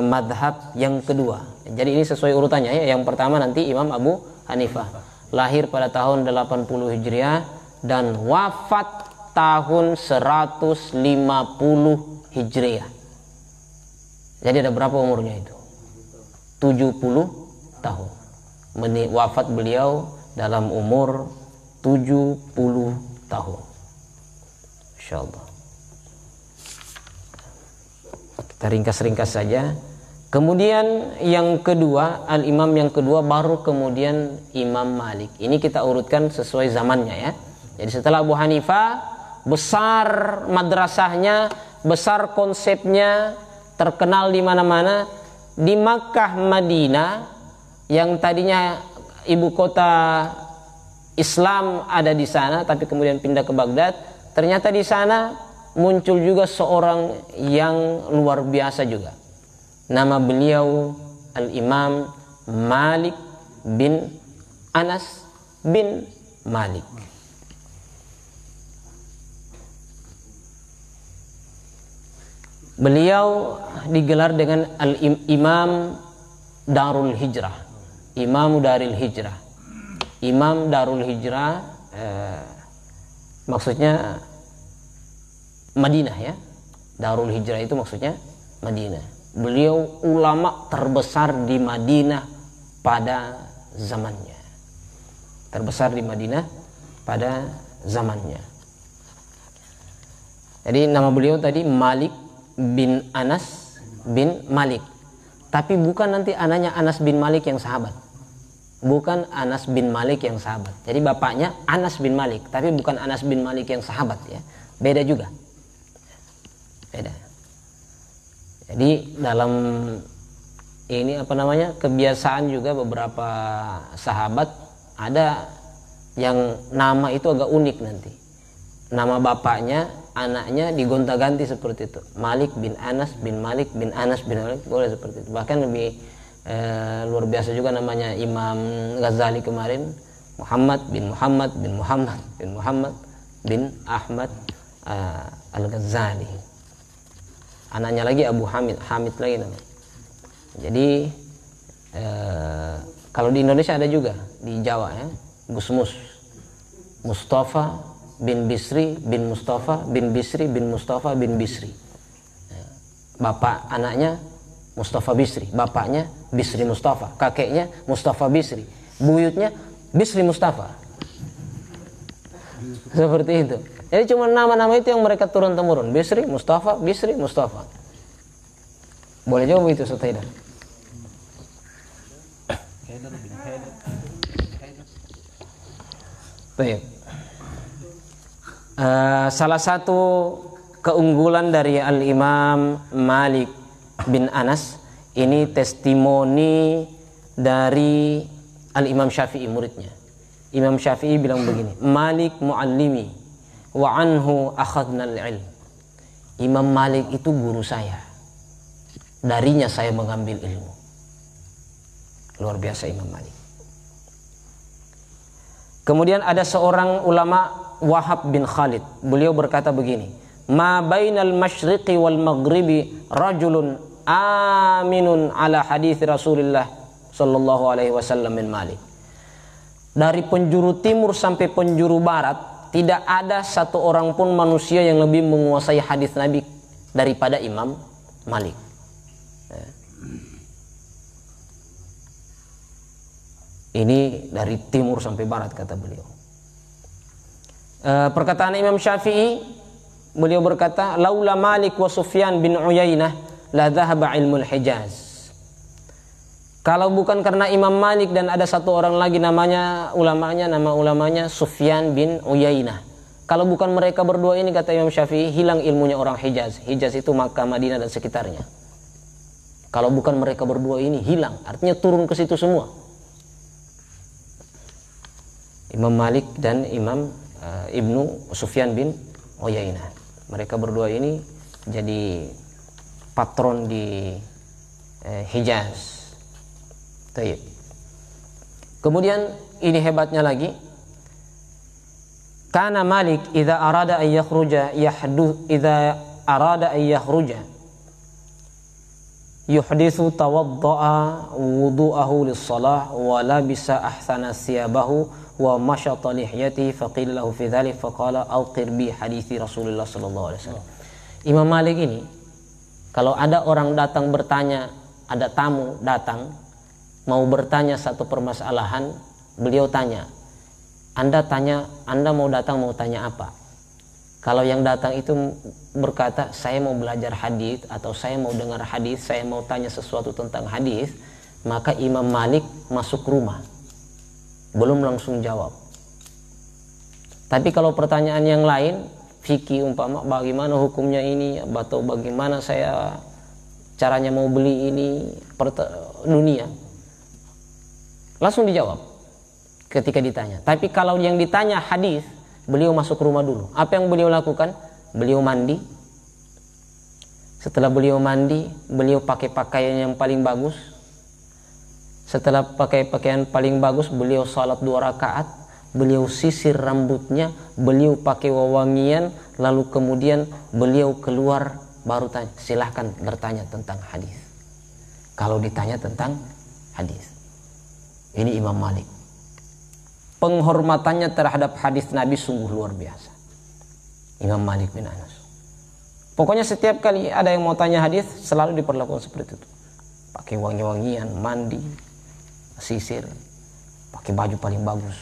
madhab yang kedua. Jadi ini sesuai urutannya ya. Yang pertama nanti Imam Abu Hanifah, lahir pada tahun 80 Hijriah dan wafat tahun 150 Hijriah. Jadi ada berapa umurnya itu? 70 tahun. Wafat beliau dalam umur 70 tahun. Insyaallah. Kita ringkas-ringkas saja. Kemudian yang kedua, al-imam yang kedua baru kemudian Imam Malik. Ini kita urutkan sesuai zamannya ya. Jadi setelah Abu Hanifah, besar madrasahnya, besar konsepnya, terkenal di mana-mana. Di Makkah, Madinah, yang tadinya ibu kota Islam ada di sana, tapi kemudian pindah ke Baghdad. Ternyata di sana muncul juga seorang yang luar biasa juga. Nama beliau Al-Imam Malik bin Anas bin Malik. Beliau digelar dengan Al-Imam Darul Hijrah, Imam Darul Hijrah. Imam Darul Hijrah maksudnya Madinah ya. Darul Hijrah itu maksudnya Madinah. Beliau ulama terbesar di Madinah pada zamannya. Terbesar di Madinah pada zamannya. Jadi nama beliau tadi Malik bin Anas bin Malik. Tapi bukan nanti anaknya Anas bin Malik yang sahabat. Bukan Anas bin Malik yang sahabat. Jadi bapaknya Anas bin Malik, tapi bukan Anas bin Malik yang sahabat ya. Beda juga. Beda. Jadi dalam ini kebiasaan juga beberapa sahabat ada yang nama itu agak unik nanti. Nama bapaknya, anaknya digonta-ganti seperti itu. Malik bin Anas bin Malik bin Anas bin Malik, boleh seperti itu. Bahkan lebih luar biasa juga namanya Imam Ghazali kemarin, Muhammad bin Muhammad bin Muhammad bin Muhammad bin Ahmad Al-Ghazali. Anaknya lagi Abu Hamid, Hamid lagi namanya. Jadi kalau di Indonesia ada juga, di Jawa ya, Gusmus, Mustafa bin Bisri bin Mustafa bin Bisri bin Mustafa bin Bisri. Bapak anaknya Mustafa Bisri, bapaknya Bisri Mustafa, kakeknya Mustafa Bisri, buyutnya Bisri Mustafa. Seperti itu. Jadi cuma nama-nama itu yang mereka turun-temurun. Bisri Mustafa, Bisri Mustafa. Boleh jawab itu Ustaz. Baik. Salah satu keunggulan dari Al-Imam Malik bin Anas ini testimoni dari Al-Imam Syafi'i, muridnya. Imam Syafi'i bilang begini, Malik muallimi wa anhu akhadna al-ilm. Imam Malik itu guru saya, darinya saya mengambil ilmu. Luar biasa Imam Malik. Kemudian ada seorang ulama Wahab bin Khalid, beliau berkata begini, ma bainal masyriqi wal maghribi rajulun aminun ala hadis Rasulullah sallallahu alaihi wasallam min Malik. Dari penjuru timur sampai penjuru barat tidak ada satu orang pun manusia yang lebih menguasai hadis Nabi daripada Imam Malik. Ini dari timur sampai barat kata beliau. Perkataan Imam Syafi'i, beliau berkata, laula Malik wa Sufyan bin Uyainah la dhahaba ilmul Hijaz. Kalau bukan karena Imam Malik dan ada satu orang lagi nama ulamanya Sufyan bin Uyainah. Kalau bukan mereka berdua ini kata Imam Syafi'i, hilang ilmunya orang Hijaz. Hijaz itu Makkah, Madinah dan sekitarnya. Kalau bukan mereka berdua ini hilang, artinya turun ke situ semua. Imam Malik dan Imam Ibnu Sufyan bin Uyainah. Mereka berdua ini jadi patron di Hijaz. Taib. Kemudian ini hebatnya lagi. Kana Malik idza arada an yakhruja yuhdithu tawadda'a wudu'ahu lis-shalah wa labisa ahsana thiyabahu wa mashata lihyatihi faqila lahu fi dhalik faqala awqir bi hadithi Rasulullah sallallahu alaihi wasallam. Imam Malik ini kalau ada orang datang bertanya, ada tamu datang mau bertanya satu permasalahan, beliau tanya, Anda mau datang mau tanya apa? Kalau yang datang itu berkata, saya mau belajar hadis atau saya mau dengar hadis, saya mau tanya sesuatu tentang hadis, maka Imam Malik masuk rumah, belum langsung jawab. Tapi kalau pertanyaan yang lain, fikih umpama, bagaimana hukumnya ini, atau bagaimana saya caranya mau beli ini, dunia, langsung dijawab ketika ditanya. Tapi kalau yang ditanya hadis, beliau masuk rumah dulu. Apa yang beliau lakukan? Beliau mandi. Setelah beliau mandi, beliau pakai pakaian yang paling bagus. Setelah pakai pakaian paling bagus, beliau salat 2 rakaat. Beliau sisir rambutnya, beliau pakai wewangian, lalu kemudian beliau keluar, baru tanya, silahkan bertanya tentang hadis. Kalau ditanya tentang hadis. Ini Imam Malik. Penghormatannya terhadap hadis Nabi sungguh luar biasa. Imam Malik bin Anas. Pokoknya setiap kali ada yang mau tanya hadis selalu diperlakukan seperti itu. Pakai wangi-wangian, mandi, sisir, pakai baju paling bagus,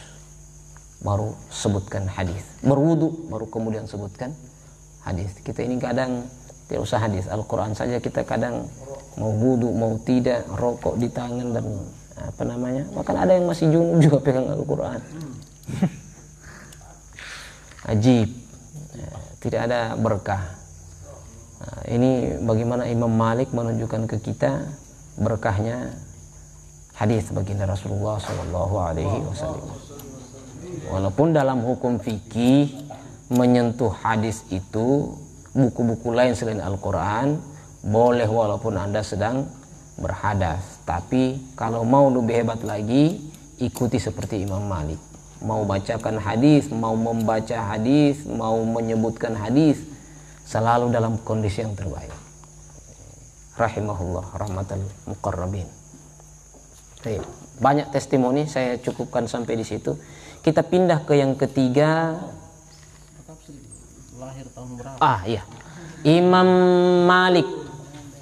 baru sebutkan hadis. Berwudu baru kemudian sebutkan hadis. Kita ini kadang tidak usah hadis, Al-Quran saja kita kadang mau wudu mau tidak, rokok di tangan dan bahkan ada yang masih junub juga pegang Al-Quran. Ajib, tidak ada berkah. Ini bagaimana Imam Malik menunjukkan ke kita berkahnya hadis baginda Rasulullah Sallallahu Alaihi Wasallam. Walaupun dalam hukum fikih menyentuh hadis itu buku-buku lain selain Al-Quran boleh walaupun Anda sedang berhadas. Tapi kalau mau lebih hebat lagi, ikuti seperti Imam Malik. Mau bacakan hadis, mau membaca hadis, mau menyebutkan hadis, selalu dalam kondisi yang terbaik. Rahimahullah rahmatal muqarrabin. Banyak testimoni, saya cukupkan sampai di situ. Kita pindah ke yang ketiga. Lahir tahun berapa? Iya.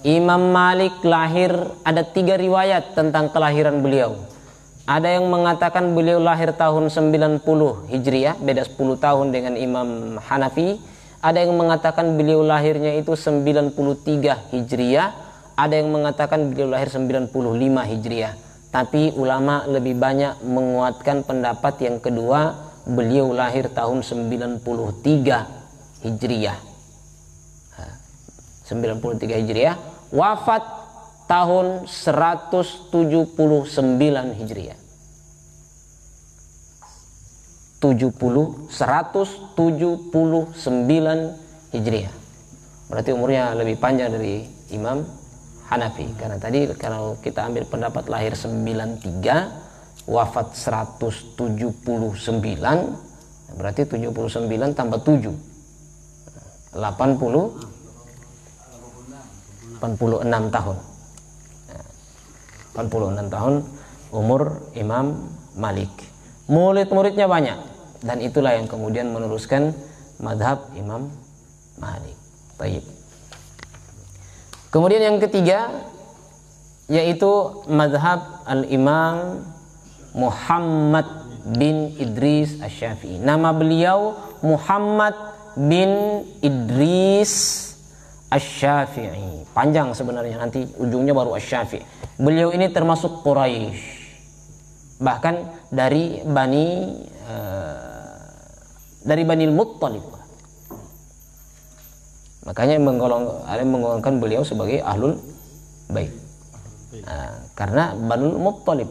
Imam Malik lahir, ada 3 riwayat tentang kelahiran beliau. Ada yang mengatakan beliau lahir tahun 90 Hijriah, beda 10 tahun dengan Imam Hanafi. Ada yang mengatakan beliau lahirnya itu 93 Hijriah. Ada yang mengatakan beliau lahir 95 Hijriah. Tapi ulama lebih banyak menguatkan pendapat yang kedua, beliau lahir tahun 93 Hijriah. 93 Hijriah, wafat tahun 179 Hijriah. 179 Hijriah. Berarti umurnya lebih panjang dari Imam Hanafi. Karena tadi kalau kita ambil pendapat lahir 93, wafat 179, Berarti 79 tambah 7. 86 tahun. 86 tahun umur Imam Malik. Murid-muridnya banyak, dan itulah yang kemudian meneruskan madhab Imam Malik. Baik. Kemudian yang ketiga yaitu madhab Al-Imam Muhammad bin Idris Asy-Syafi'i. Nama beliau Muhammad bin Idris Asy-Syafi'i. Panjang sebenarnya, nanti ujungnya baru Asy-Syafi'i. Beliau ini termasuk Quraisy, bahkan dari Bani Muttalib. Makanya ada yang menggolongkan beliau sebagai Ahlul Bait. Karena Bani Muttalib.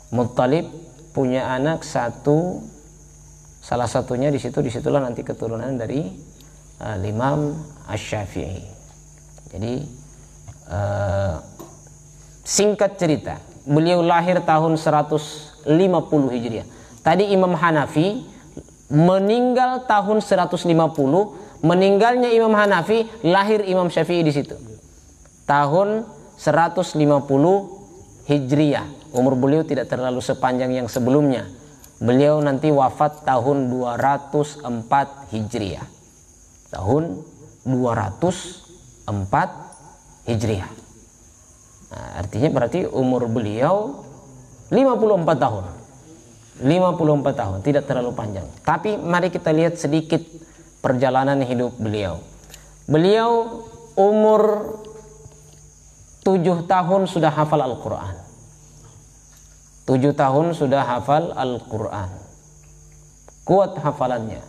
Muttalib punya anak satu, salah satunya disitulah nanti keturunan dari Imam Asy-Syafi'i. Jadi singkat cerita, beliau lahir tahun 150 Hijriah. Tadi Imam Hanafi meninggal tahun 150. Meninggalnya Imam Hanafi, lahir Imam Syafi'i di situ. Tahun 150 Hijriah. Umur beliau tidak terlalu sepanjang yang sebelumnya. Beliau nanti wafat tahun 204 Hijriah. Tahun 204 Hijriah. Nah, artinya berarti umur beliau 54 tahun. 54 tahun, tidak terlalu panjang. Tapi mari kita lihat sedikit perjalanan hidup beliau. Beliau umur 7 tahun sudah hafal Al-Quran. 7 tahun sudah hafal Al-Quran. Kuat hafalannya.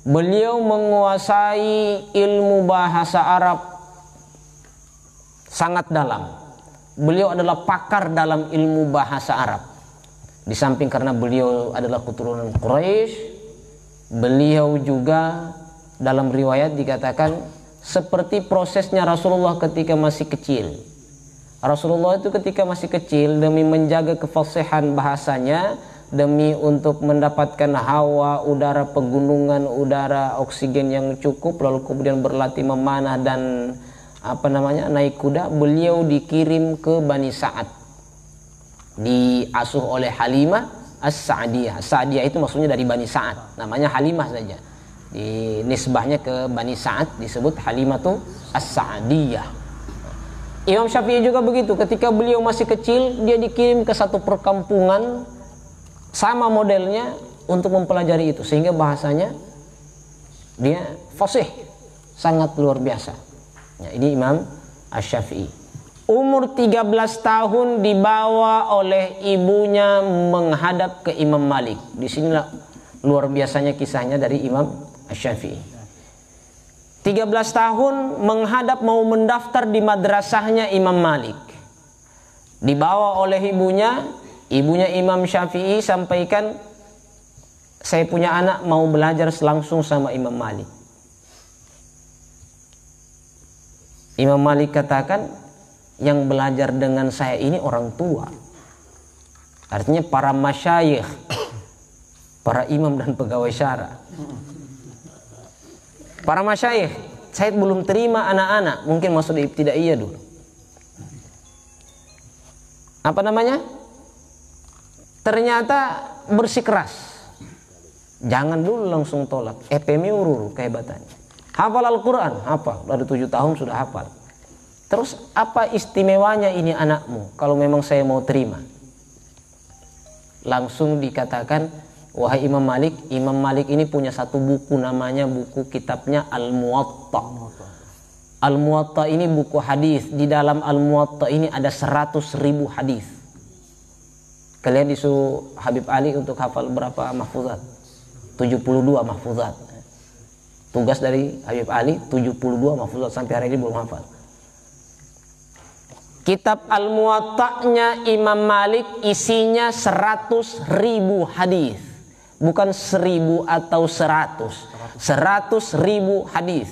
Beliau menguasai ilmu bahasa Arab sangat dalam. Beliau adalah pakar dalam ilmu bahasa Arab. Di samping karena beliau adalah keturunan Quraisy, beliau juga dalam riwayat dikatakan seperti prosesnya Rasulullah ketika masih kecil. Rasulullah itu ketika masih kecil, demi menjaga kefasihan bahasanya, demi untuk mendapatkan hawa, udara pegunungan, udara oksigen yang cukup, lalu kemudian berlatih memanah dan naik kuda, beliau dikirim ke Bani Sa'ad, diasuh oleh Halimah As-Sa'diyah. Sa'diyah itu maksudnya dari Bani Sa'ad, namanya Halimah saja, di nisbahnya ke Bani Sa'ad disebut Halimatu As-Sa'diyah. Imam Syafi'i juga begitu, ketika beliau masih kecil dia dikirim ke satu perkampungan sama modelnya untuk mempelajari itu, sehingga bahasanya dia fasih, sangat luar biasa. Ya, ini Imam Asy-Syafi'i. Umur 13 tahun dibawa oleh ibunya menghadap ke Imam Malik. Di sinilah luar biasanya kisahnya dari Imam Asy-Syafi'i. 13 tahun menghadap mau mendaftar di madrasahnya Imam Malik. Dibawa oleh ibunya Imam Syafi'i sampaikan, saya punya anak mau belajar langsung sama Imam Malik. Imam Malik katakan, yang belajar dengan saya ini orang tua. Artinya para masyayikh, para imam dan pegawai syara. Para masyayikh, saya belum terima anak-anak, mungkin masuk di ibtidaiyah dulu. Ternyata bersikeras. Jangan dulu langsung tolak. Ururu kehebatannya. Hafal Al-Quran, hafal. Dari 7 tahun sudah hafal. Terus apa istimewanya ini anakmu kalau memang saya mau terima? Langsung dikatakan, wahai Imam Malik ini punya satu buku, namanya buku kitabnya Al-Muwatta. Al-Muwatta ini buku hadis. Di dalam Al-Muwatta ini ada 100.000 hadis. Kalian disuruh Habib Ali untuk hafal berapa mahfuzat? 72 mahfuzat. Tugas dari Habib Ali 72 mahfuzat, sampai hari ini belum hafal. Kitab Al-Muwatta'nya Imam Malik isinya 100.000 hadis. Bukan 1000 atau 100. 100.000 hadis.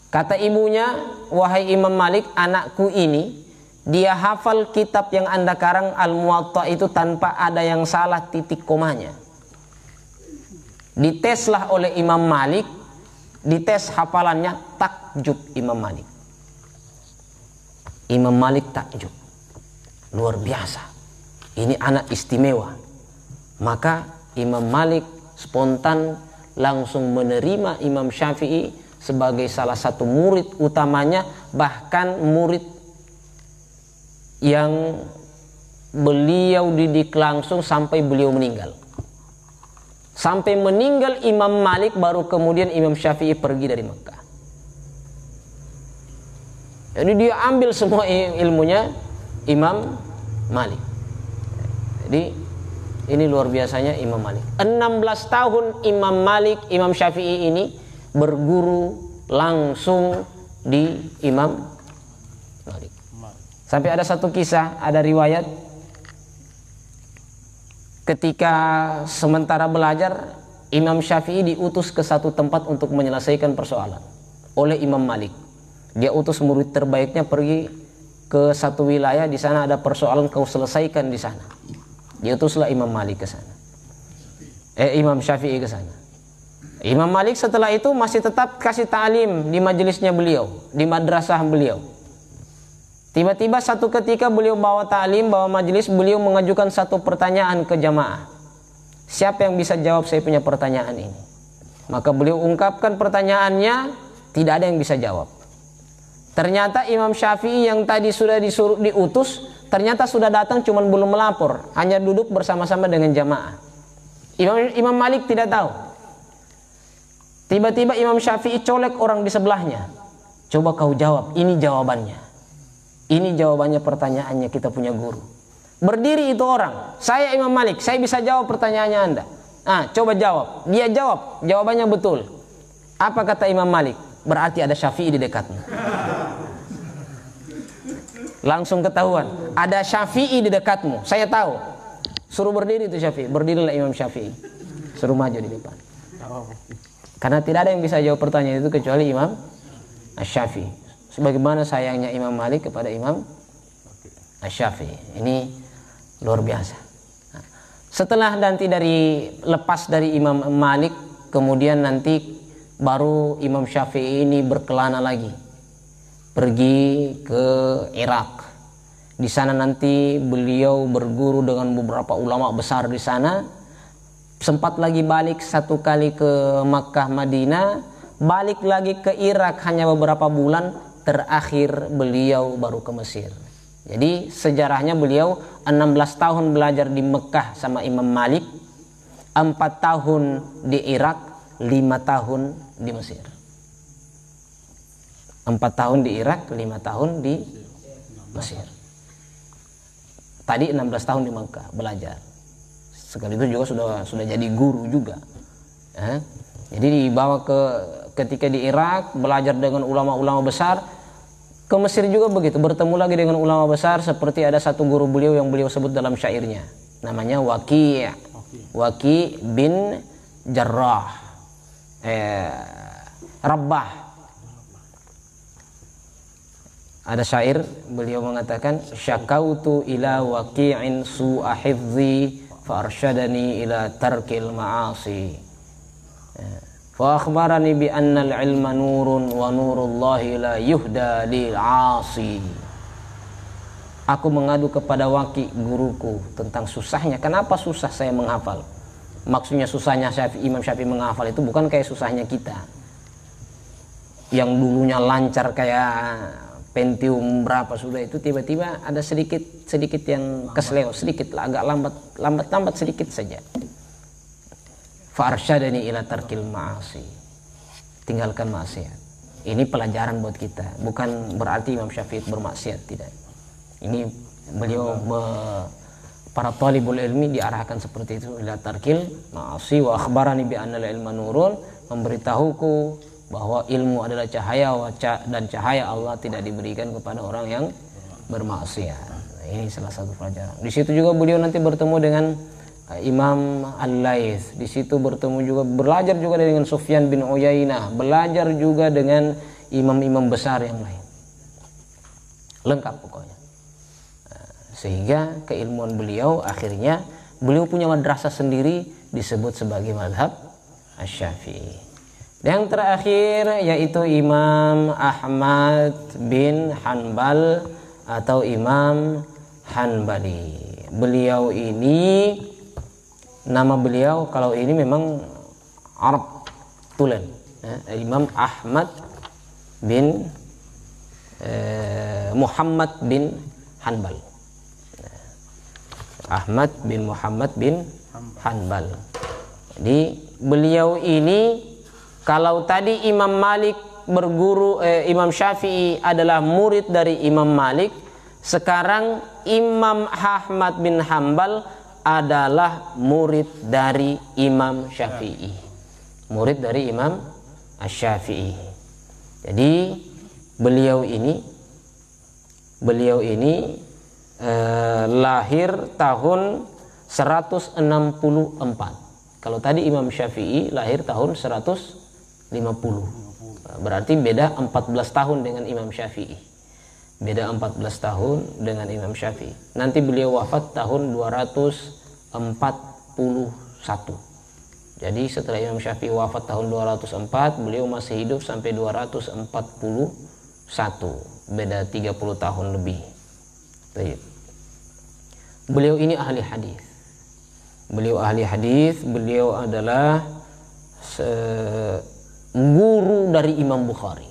Kata ibunya, wahai Imam Malik, anakku ini dia hafal kitab yang Anda karang Al-Muwatta itu tanpa ada yang salah titik komanya. Diteslah oleh Imam Malik, dites hafalannya, takjub Imam Malik. Imam Malik takjub, luar biasa, ini anak istimewa. Maka Imam Malik spontan langsung menerima Imam Syafi'i sebagai salah satu murid utamanya, bahkan murid yang beliau didik langsung sampai beliau meninggal. Sampai meninggal Imam Malik, baru kemudian Imam Syafi'i pergi dari Mekah. Jadi dia ambil semua ilmunya Imam Malik. Jadi ini luar biasanya Imam Malik. 16 tahun Imam Syafi'i ini berguru langsung di Imam Malik. Sampai ada satu kisah, ada riwayat ketika sementara belajar, Imam Syafi'i diutus ke satu tempat untuk menyelesaikan persoalan oleh Imam Malik. Dia utus murid terbaiknya pergi ke satu wilayah, di sana ada persoalan, kau selesaikan di sana. Diutuslah Imam Malik ke sana. Imam Syafi'i ke sana. Imam Malik setelah itu masih tetap kasih ta'lim di majelisnya beliau, di madrasah beliau. Tiba-tiba satu ketika beliau bawa ta'lim, bawa majelis, beliau mengajukan satu pertanyaan ke jamaah. Siapa yang bisa jawab saya punya pertanyaan ini? Maka beliau ungkapkan pertanyaannya, tidak ada yang bisa jawab. Ternyata Imam Syafi'i yang tadi sudah disuruh diutus, ternyata sudah datang, cuman belum melapor, hanya duduk bersama-sama dengan jamaah. Imam Malik tidak tahu. Tiba-tiba Imam Syafi'i colek orang di sebelahnya. Coba kau jawab, ini jawabannya. Ini jawabannya pertanyaannya, kita punya guru. Berdiri itu orang, saya Imam Malik, saya bisa jawab pertanyaannya Anda. Coba jawab. Dia jawab, jawabannya betul. Apa kata Imam Malik? Berarti ada Syafi'i di dekatmu. Langsung ketahuan, ada Syafi'i di dekatmu. Saya tahu. Suruh berdiri itu Syafi'i. Berdirilah Imam Syafi'i. Suruh maju di depan. Karena tidak ada yang bisa jawab pertanyaan itu kecuali Imam Syafi'i. Sebagaimana sayangnya Imam Malik kepada Imam Syafi'i. Ini luar biasa. Setelah nanti lepas dari Imam Malik, kemudian nanti baru Imam Syafi'i ini berkelana lagi, pergi ke Irak. Di sana nanti beliau berguru dengan beberapa ulama besar di sana. Sempat lagi balik satu kali ke Makkah Madinah, balik lagi ke Irak hanya beberapa bulan. Terakhir beliau baru ke Mesir. Jadi sejarahnya beliau 16 tahun belajar di Mekah sama Imam Malik, 4 tahun di Irak, 5 tahun di Mesir. 4 tahun di Irak, 5 tahun di Mesir. Tadi 16 tahun di Mekah belajar. Sekaligus juga sudah jadi guru juga. Jadi dibawa ketika di Irak belajar dengan ulama-ulama besar. Ke Mesir juga begitu, bertemu lagi dengan ulama besar, seperti ada satu guru beliau yang beliau sebut dalam syairnya, namanya Waki bin Jarrah Rabbah. Ada syair beliau mengatakan, syakautu ila waqi'in su'a hifzi fa arsyadani ila tarkil ma'asi. Fa akhbarani bi anna al-ilma nurun wa nurullahi la yuhda lil 'asi. Aku mengadu kepada Waki guruku tentang susahnya. Kenapa susah saya menghafal? Maksudnya susahnya Imam Syafi'i menghafal itu bukan kayak susahnya kita yang dulunya lancar kayak Pentium berapa sudah, itu tiba-tiba ada sedikit yang kesleo, sedikit lah, agak lambat sedikit saja. Fa'arsyadani ila tarkil ma'asi, tinggalkan maksiat. Ini pelajaran buat kita, bukan berarti Imam Syafi'i bermaksiat, tidak. Ini beliau para talibul ilmi diarahkan seperti itu, ila tarkil ma'asi wa akhbarani bi anna al-ilma nurun, memberitahuku bahwa ilmu adalah cahaya dan cahaya Allah tidak diberikan kepada orang yang bermaksiat. Nah, ini salah satu pelajaran. Di situ juga beliau nanti bertemu dengan Imam Al-Laits, di situ bertemu juga, belajar juga dengan Sufyan bin Uyainah, belajar juga dengan imam-imam besar yang lain. Lengkap pokoknya. Sehingga keilmuan beliau akhirnya beliau punya madrasah sendiri disebut sebagai mazhab Asy-Syafi'i. Yang terakhir yaitu Imam Ahmad bin Hanbal atau Imam Hanbali. Beliau ini, nama beliau kalau ini memang Arab tulen, Imam Ahmad bin Muhammad bin Hanbal. Ahmad bin Muhammad bin Hanbal. Jadi beliau ini, kalau tadi Imam Malik berguru, Imam Syafi'i adalah murid dari Imam Malik, sekarang Imam Ahmad bin Hanbal adalah murid dari Imam Syafi'i, murid dari Imam Asy-Syafi'i. Jadi beliau ini lahir tahun 164. Kalau tadi Imam Syafi'i lahir tahun 150. Berarti beda 14 tahun dengan Imam Syafi'i. Beda 14 tahun dengan Imam Syafi'i. Nanti beliau wafat tahun 241. Jadi setelah Imam Syafi'i wafat tahun 204, beliau masih hidup sampai 241. Beda 30 tahun lebih. Beliau ini ahli hadis. Beliau ahli hadis, beliau adalah guru dari Imam Bukhari.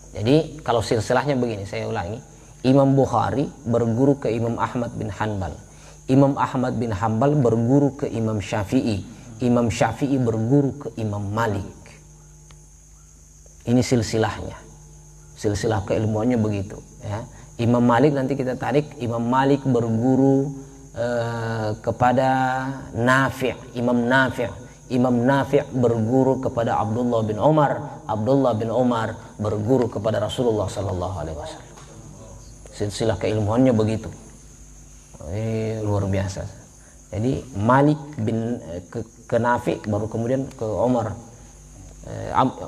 Jadi kalau silsilahnya begini, saya ulangi. Imam Bukhari berguru ke Imam Ahmad bin Hanbal. Imam Ahmad bin Hanbal berguru ke Imam Syafi'i. Imam Syafi'i berguru ke Imam Malik. Ini silsilahnya. Silsilah keilmuannya begitu, ya. Imam Malik nanti kita tarik, Imam Malik berguru kepada Nafi', Imam Nafi'. Imam Nafi' berguru kepada Abdullah bin Umar. Abdullah bin Umar berguru kepada Rasulullah sallallahu alaihi wasallam. Silsilah keilmuannya begitu. Ini luar biasa. Jadi Malik bin ke Nafi' baru kemudian ke Umar.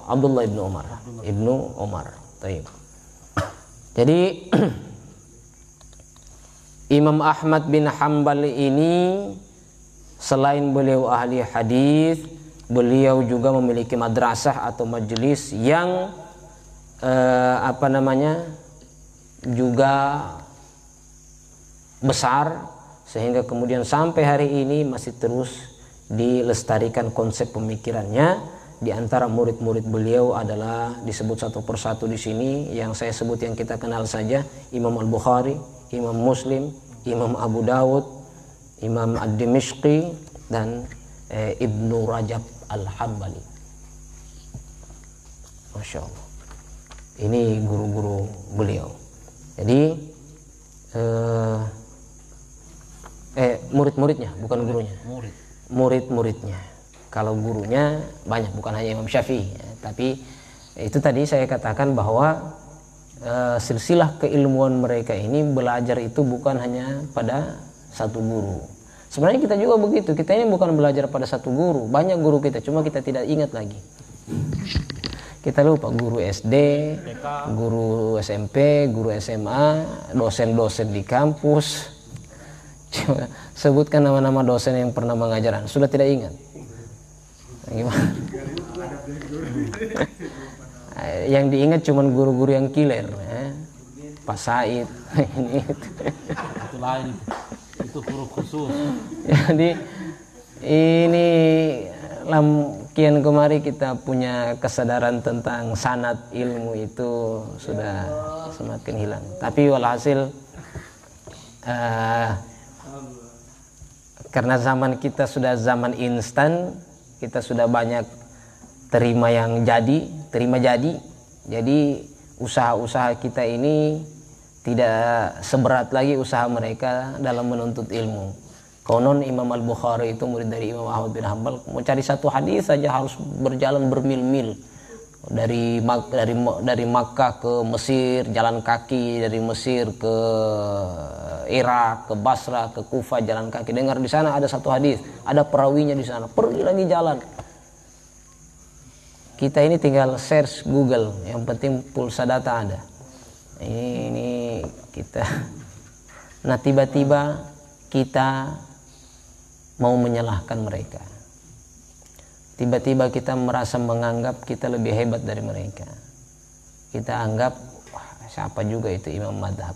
Abdullah bin Umar. Ibnu Umar. Baik. Jadi Imam Ahmad bin Hanbal ini selain beliau ahli hadis, beliau juga memiliki madrasah atau majelis yang juga besar, sehingga kemudian sampai hari ini masih terus dilestarikan konsep pemikirannya. Di antara murid-murid beliau adalah disebut satu persatu di sini, yang saya sebut yang kita kenal saja, Imam Al-Bukhari, Imam Muslim, Imam Abu Dawud, Imam Ad-Dimishqi, dan Ibnu Rajab Al-Hambali. Masya Allah. Ini guru-guru beliau. Jadi murid-muridnya, bukan gurunya. Murid-muridnya. Kalau gurunya banyak, bukan hanya Imam Syafi'i, ya. Tapi itu tadi saya katakan bahwa silsilah keilmuan mereka ini belajar itu bukan hanya pada satu guru. Sebenarnya kita juga begitu. Kita ini bukan belajar pada satu guru, banyak guru kita, cuma kita tidak ingat lagi. Kita lupa guru SD, guru SMP, guru SMA, dosen-dosen di kampus. Coba sebutkan nama-nama dosen yang pernah mengajar, sudah tidak ingat. Gimana? Yang diingat cuma guru-guru yang kiler, ya. Pak Said, ini itu lain, itu guru khusus. Jadi ini kian kemari kita punya kesadaran tentang sanad ilmu itu sudah semakin hilang. Tapi walhasil karena zaman kita sudah zaman instan, kita sudah banyak terima jadi. Jadi usaha-usaha kita ini tidak seberat lagi usaha mereka dalam menuntut ilmu. Konon Imam Al-Bukhari itu murid dari Imam Ahmad bin Hanbal, mau cari satu hadis saja harus berjalan bermil-mil. Dari Makkah ke Mesir jalan kaki, dari Mesir ke Irak, ke Basra, ke Kufah jalan kaki. Dengar di sana ada satu hadis, ada perawinya di sana, pergi lagi jalan. Kita ini tinggal search Google, yang penting pulsa data ada. Ini kita. Nah, tiba-tiba kita mau menyalahkan mereka. tiba-tiba kita merasa menganggap kita lebih hebat dari mereka. Kita anggap, wah, siapa juga itu imam madhab.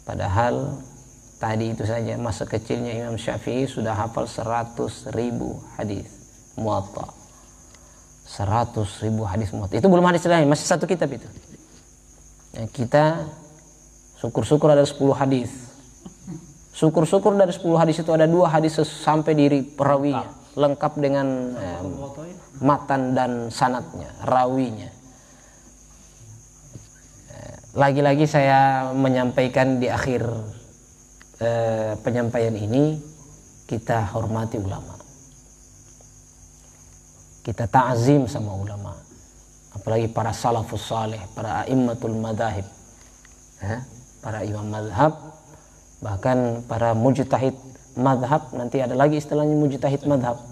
Padahal tadi itu saja masa kecilnya Imam Syafi'i sudah hafal 100.000 hadis Muwatta. 100.000 hadis Muwatta. Itu belum hadis lain, masih satu kitab itu. Ya, kita syukur-syukur ada 10 hadis. Syukur-syukur dari 10 hadis itu ada 2 hadis sampai diri perawinya, lengkap dengan matan dan sanadnya, rawinya. Lagi-lagi saya menyampaikan di akhir penyampaian ini, kita hormati ulama, kita ta'zim sama ulama, apalagi para salafus saleh, para a'immatul madzahib, para imam mazhab, bahkan para mujtahid mazhab. Nanti ada lagi istilahnya mujtahid mazhab.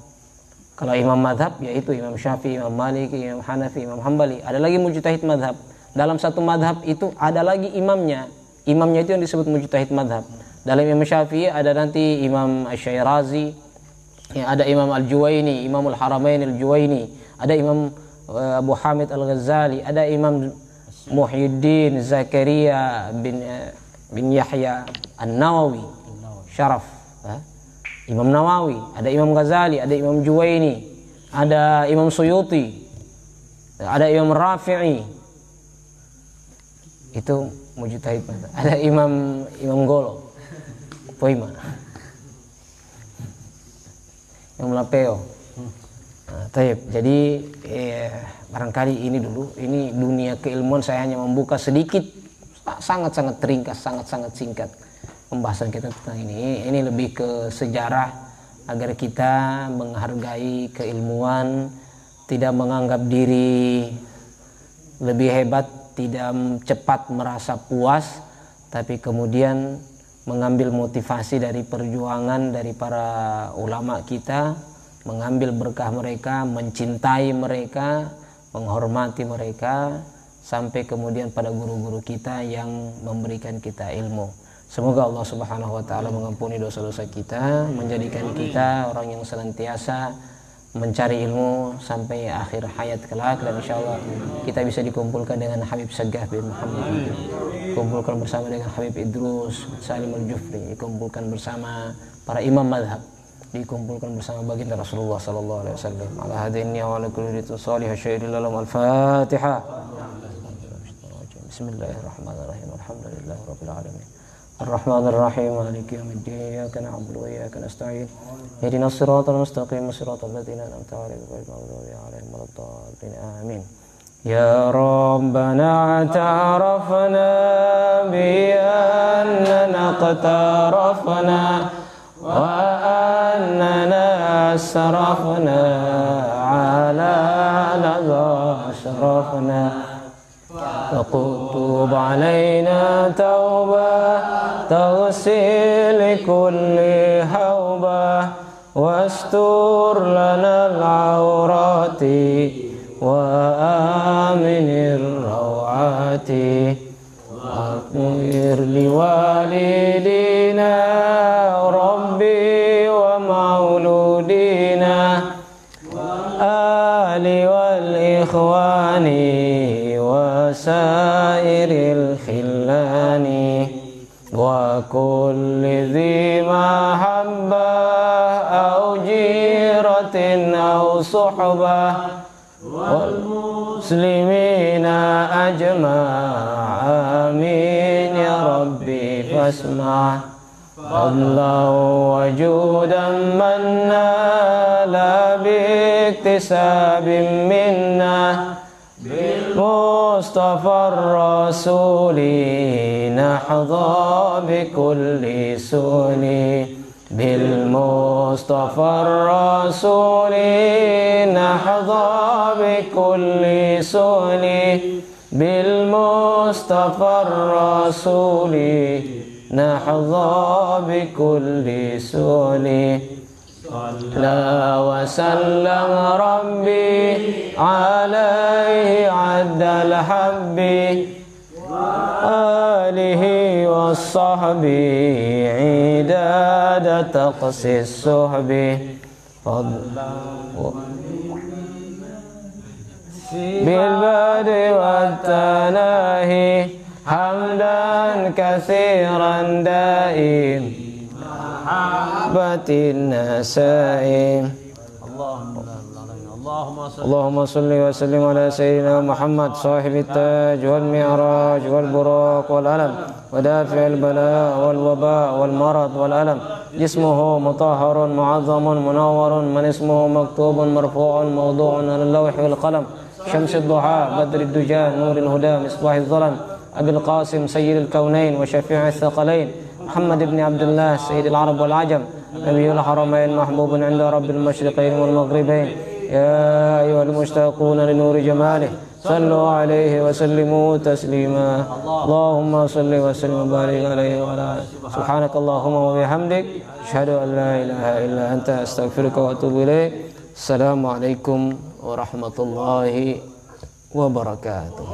Kalau imam mazhab yaitu Imam Syafi'i, Imam Maliki, Imam Hanafi, Imam Hambali. Ada lagi mujtahid mazhab. Dalam satu mazhab itu ada lagi imamnya. Imamnya itu yang disebut mujtahid mazhab. Dalam Imam Syafi'i ada nanti Imam Asy-Syairazi, ya, ada Imam Al-Juwaini, Imamul Haramain Al-Juwaini, ada Imam Abu Hamid Al-Ghazali, ada Imam Muhyiddin Zakaria bin Yahya An-Nawawi Syaraf, Imam Nawawi, ada Imam Ghazali, ada Imam Juwaini, ada Imam Suyuti, ada Imam Rafi'i. Itu mujtahid. Ada Imam Golo, Poima, Imam Lapeo. Jadi barangkali ini dulu, ini dunia keilmuan saya hanya membuka sedikit, sangat-sangat ringkas, sangat-sangat singkat pembahasan kita tentang ini. Ini lebih ke sejarah agar kita menghargai keilmuan, tidak menganggap diri lebih hebat, tidak cepat merasa puas, tapi kemudian mengambil motivasi dari perjuangan dari para ulama kita, mengambil berkah mereka, mencintai mereka, menghormati mereka, sampai kemudian pada guru-guru kita yang memberikan kita ilmu. Semoga Allah Subhanahu wa taala mengampuni dosa-dosa kita, menjadikan kita orang yang senantiasa mencari ilmu sampai akhir hayat kelak, dan insyaallah kita bisa dikumpulkan dengan Habib Saggah bin Muhammad, dikumpulkan bersama dengan Habib Idrus Salim Al-Jufri, dikumpulkan bersama para imam mazhab, dikumpulkan bersama baginda Rasulullah sallallahu alaihi wasallam. Ala hadinni wa ala kulli salih syai'il lalam al-Fatihah. Bismillahirrahmanirrahim. Alhamdulillahirabbil alamin. الرحمن الرحيم مالك يوم الدين إياك نعبد وإياك نستعين اهدنا الصراط المستقيم صراط الذين أنعمت عليهم غير المغضوب عليهم ولا الضالين آمين. يا ربنا اعترفنا بأننا اقترفنا وأننا أسرفنا على لظى أشرفنا فاكتب علينا توبة تغسل كل حوبة واستر لنا العورات وآمن الروعات واغفر لوالدينا ربي ومولودينا آل والإخوان وسائر الخلان وكل ذي محبة أو جيرة أو صحبة والمسلمين أجمع آمين يا ربي فاسمع فضلا وجودا منا لا باكتساب منا بالمصطفى الرسول نحظى بكل سون بالمصطفى الرسول نحظى بكل سون بالمصطفى الرسول نحظى بكل سون لا وسلم ربي عليه عد الحب وآله والصحب عداد تقصي الصحب بالبدء والتناهي حمدا كثيرا دائم محبة النسائم اللهم صل وسلم على سيدنا محمد صاحب التاج والمعراج والبراق والألم ودافع البلاء والوباء والمرض والألم جسمه مطهر معظم منور من اسمه مكتوب مرفوع موضوع على اللوح والقلم شمس الضحى بدر الدجى نور الهدى مصباح الظلم أبي القاسم سيد الكونين وشفيع الثقلين محمد بن عبد الله سيد العرب والعجم نبي الحرمين محبوب عند رب المشرقين والمغربين يا أيها المشتاقون لنور جماله صلوا عليه وسلموا تسليما اللهم صل وسلم وبارك عليه وعلى آله سبحانك اللهم وبحمدك أشهد أن لا إله إلا أنت أستغفرك وأتوب إليك السلام عليكم ورحمة الله وبركاته.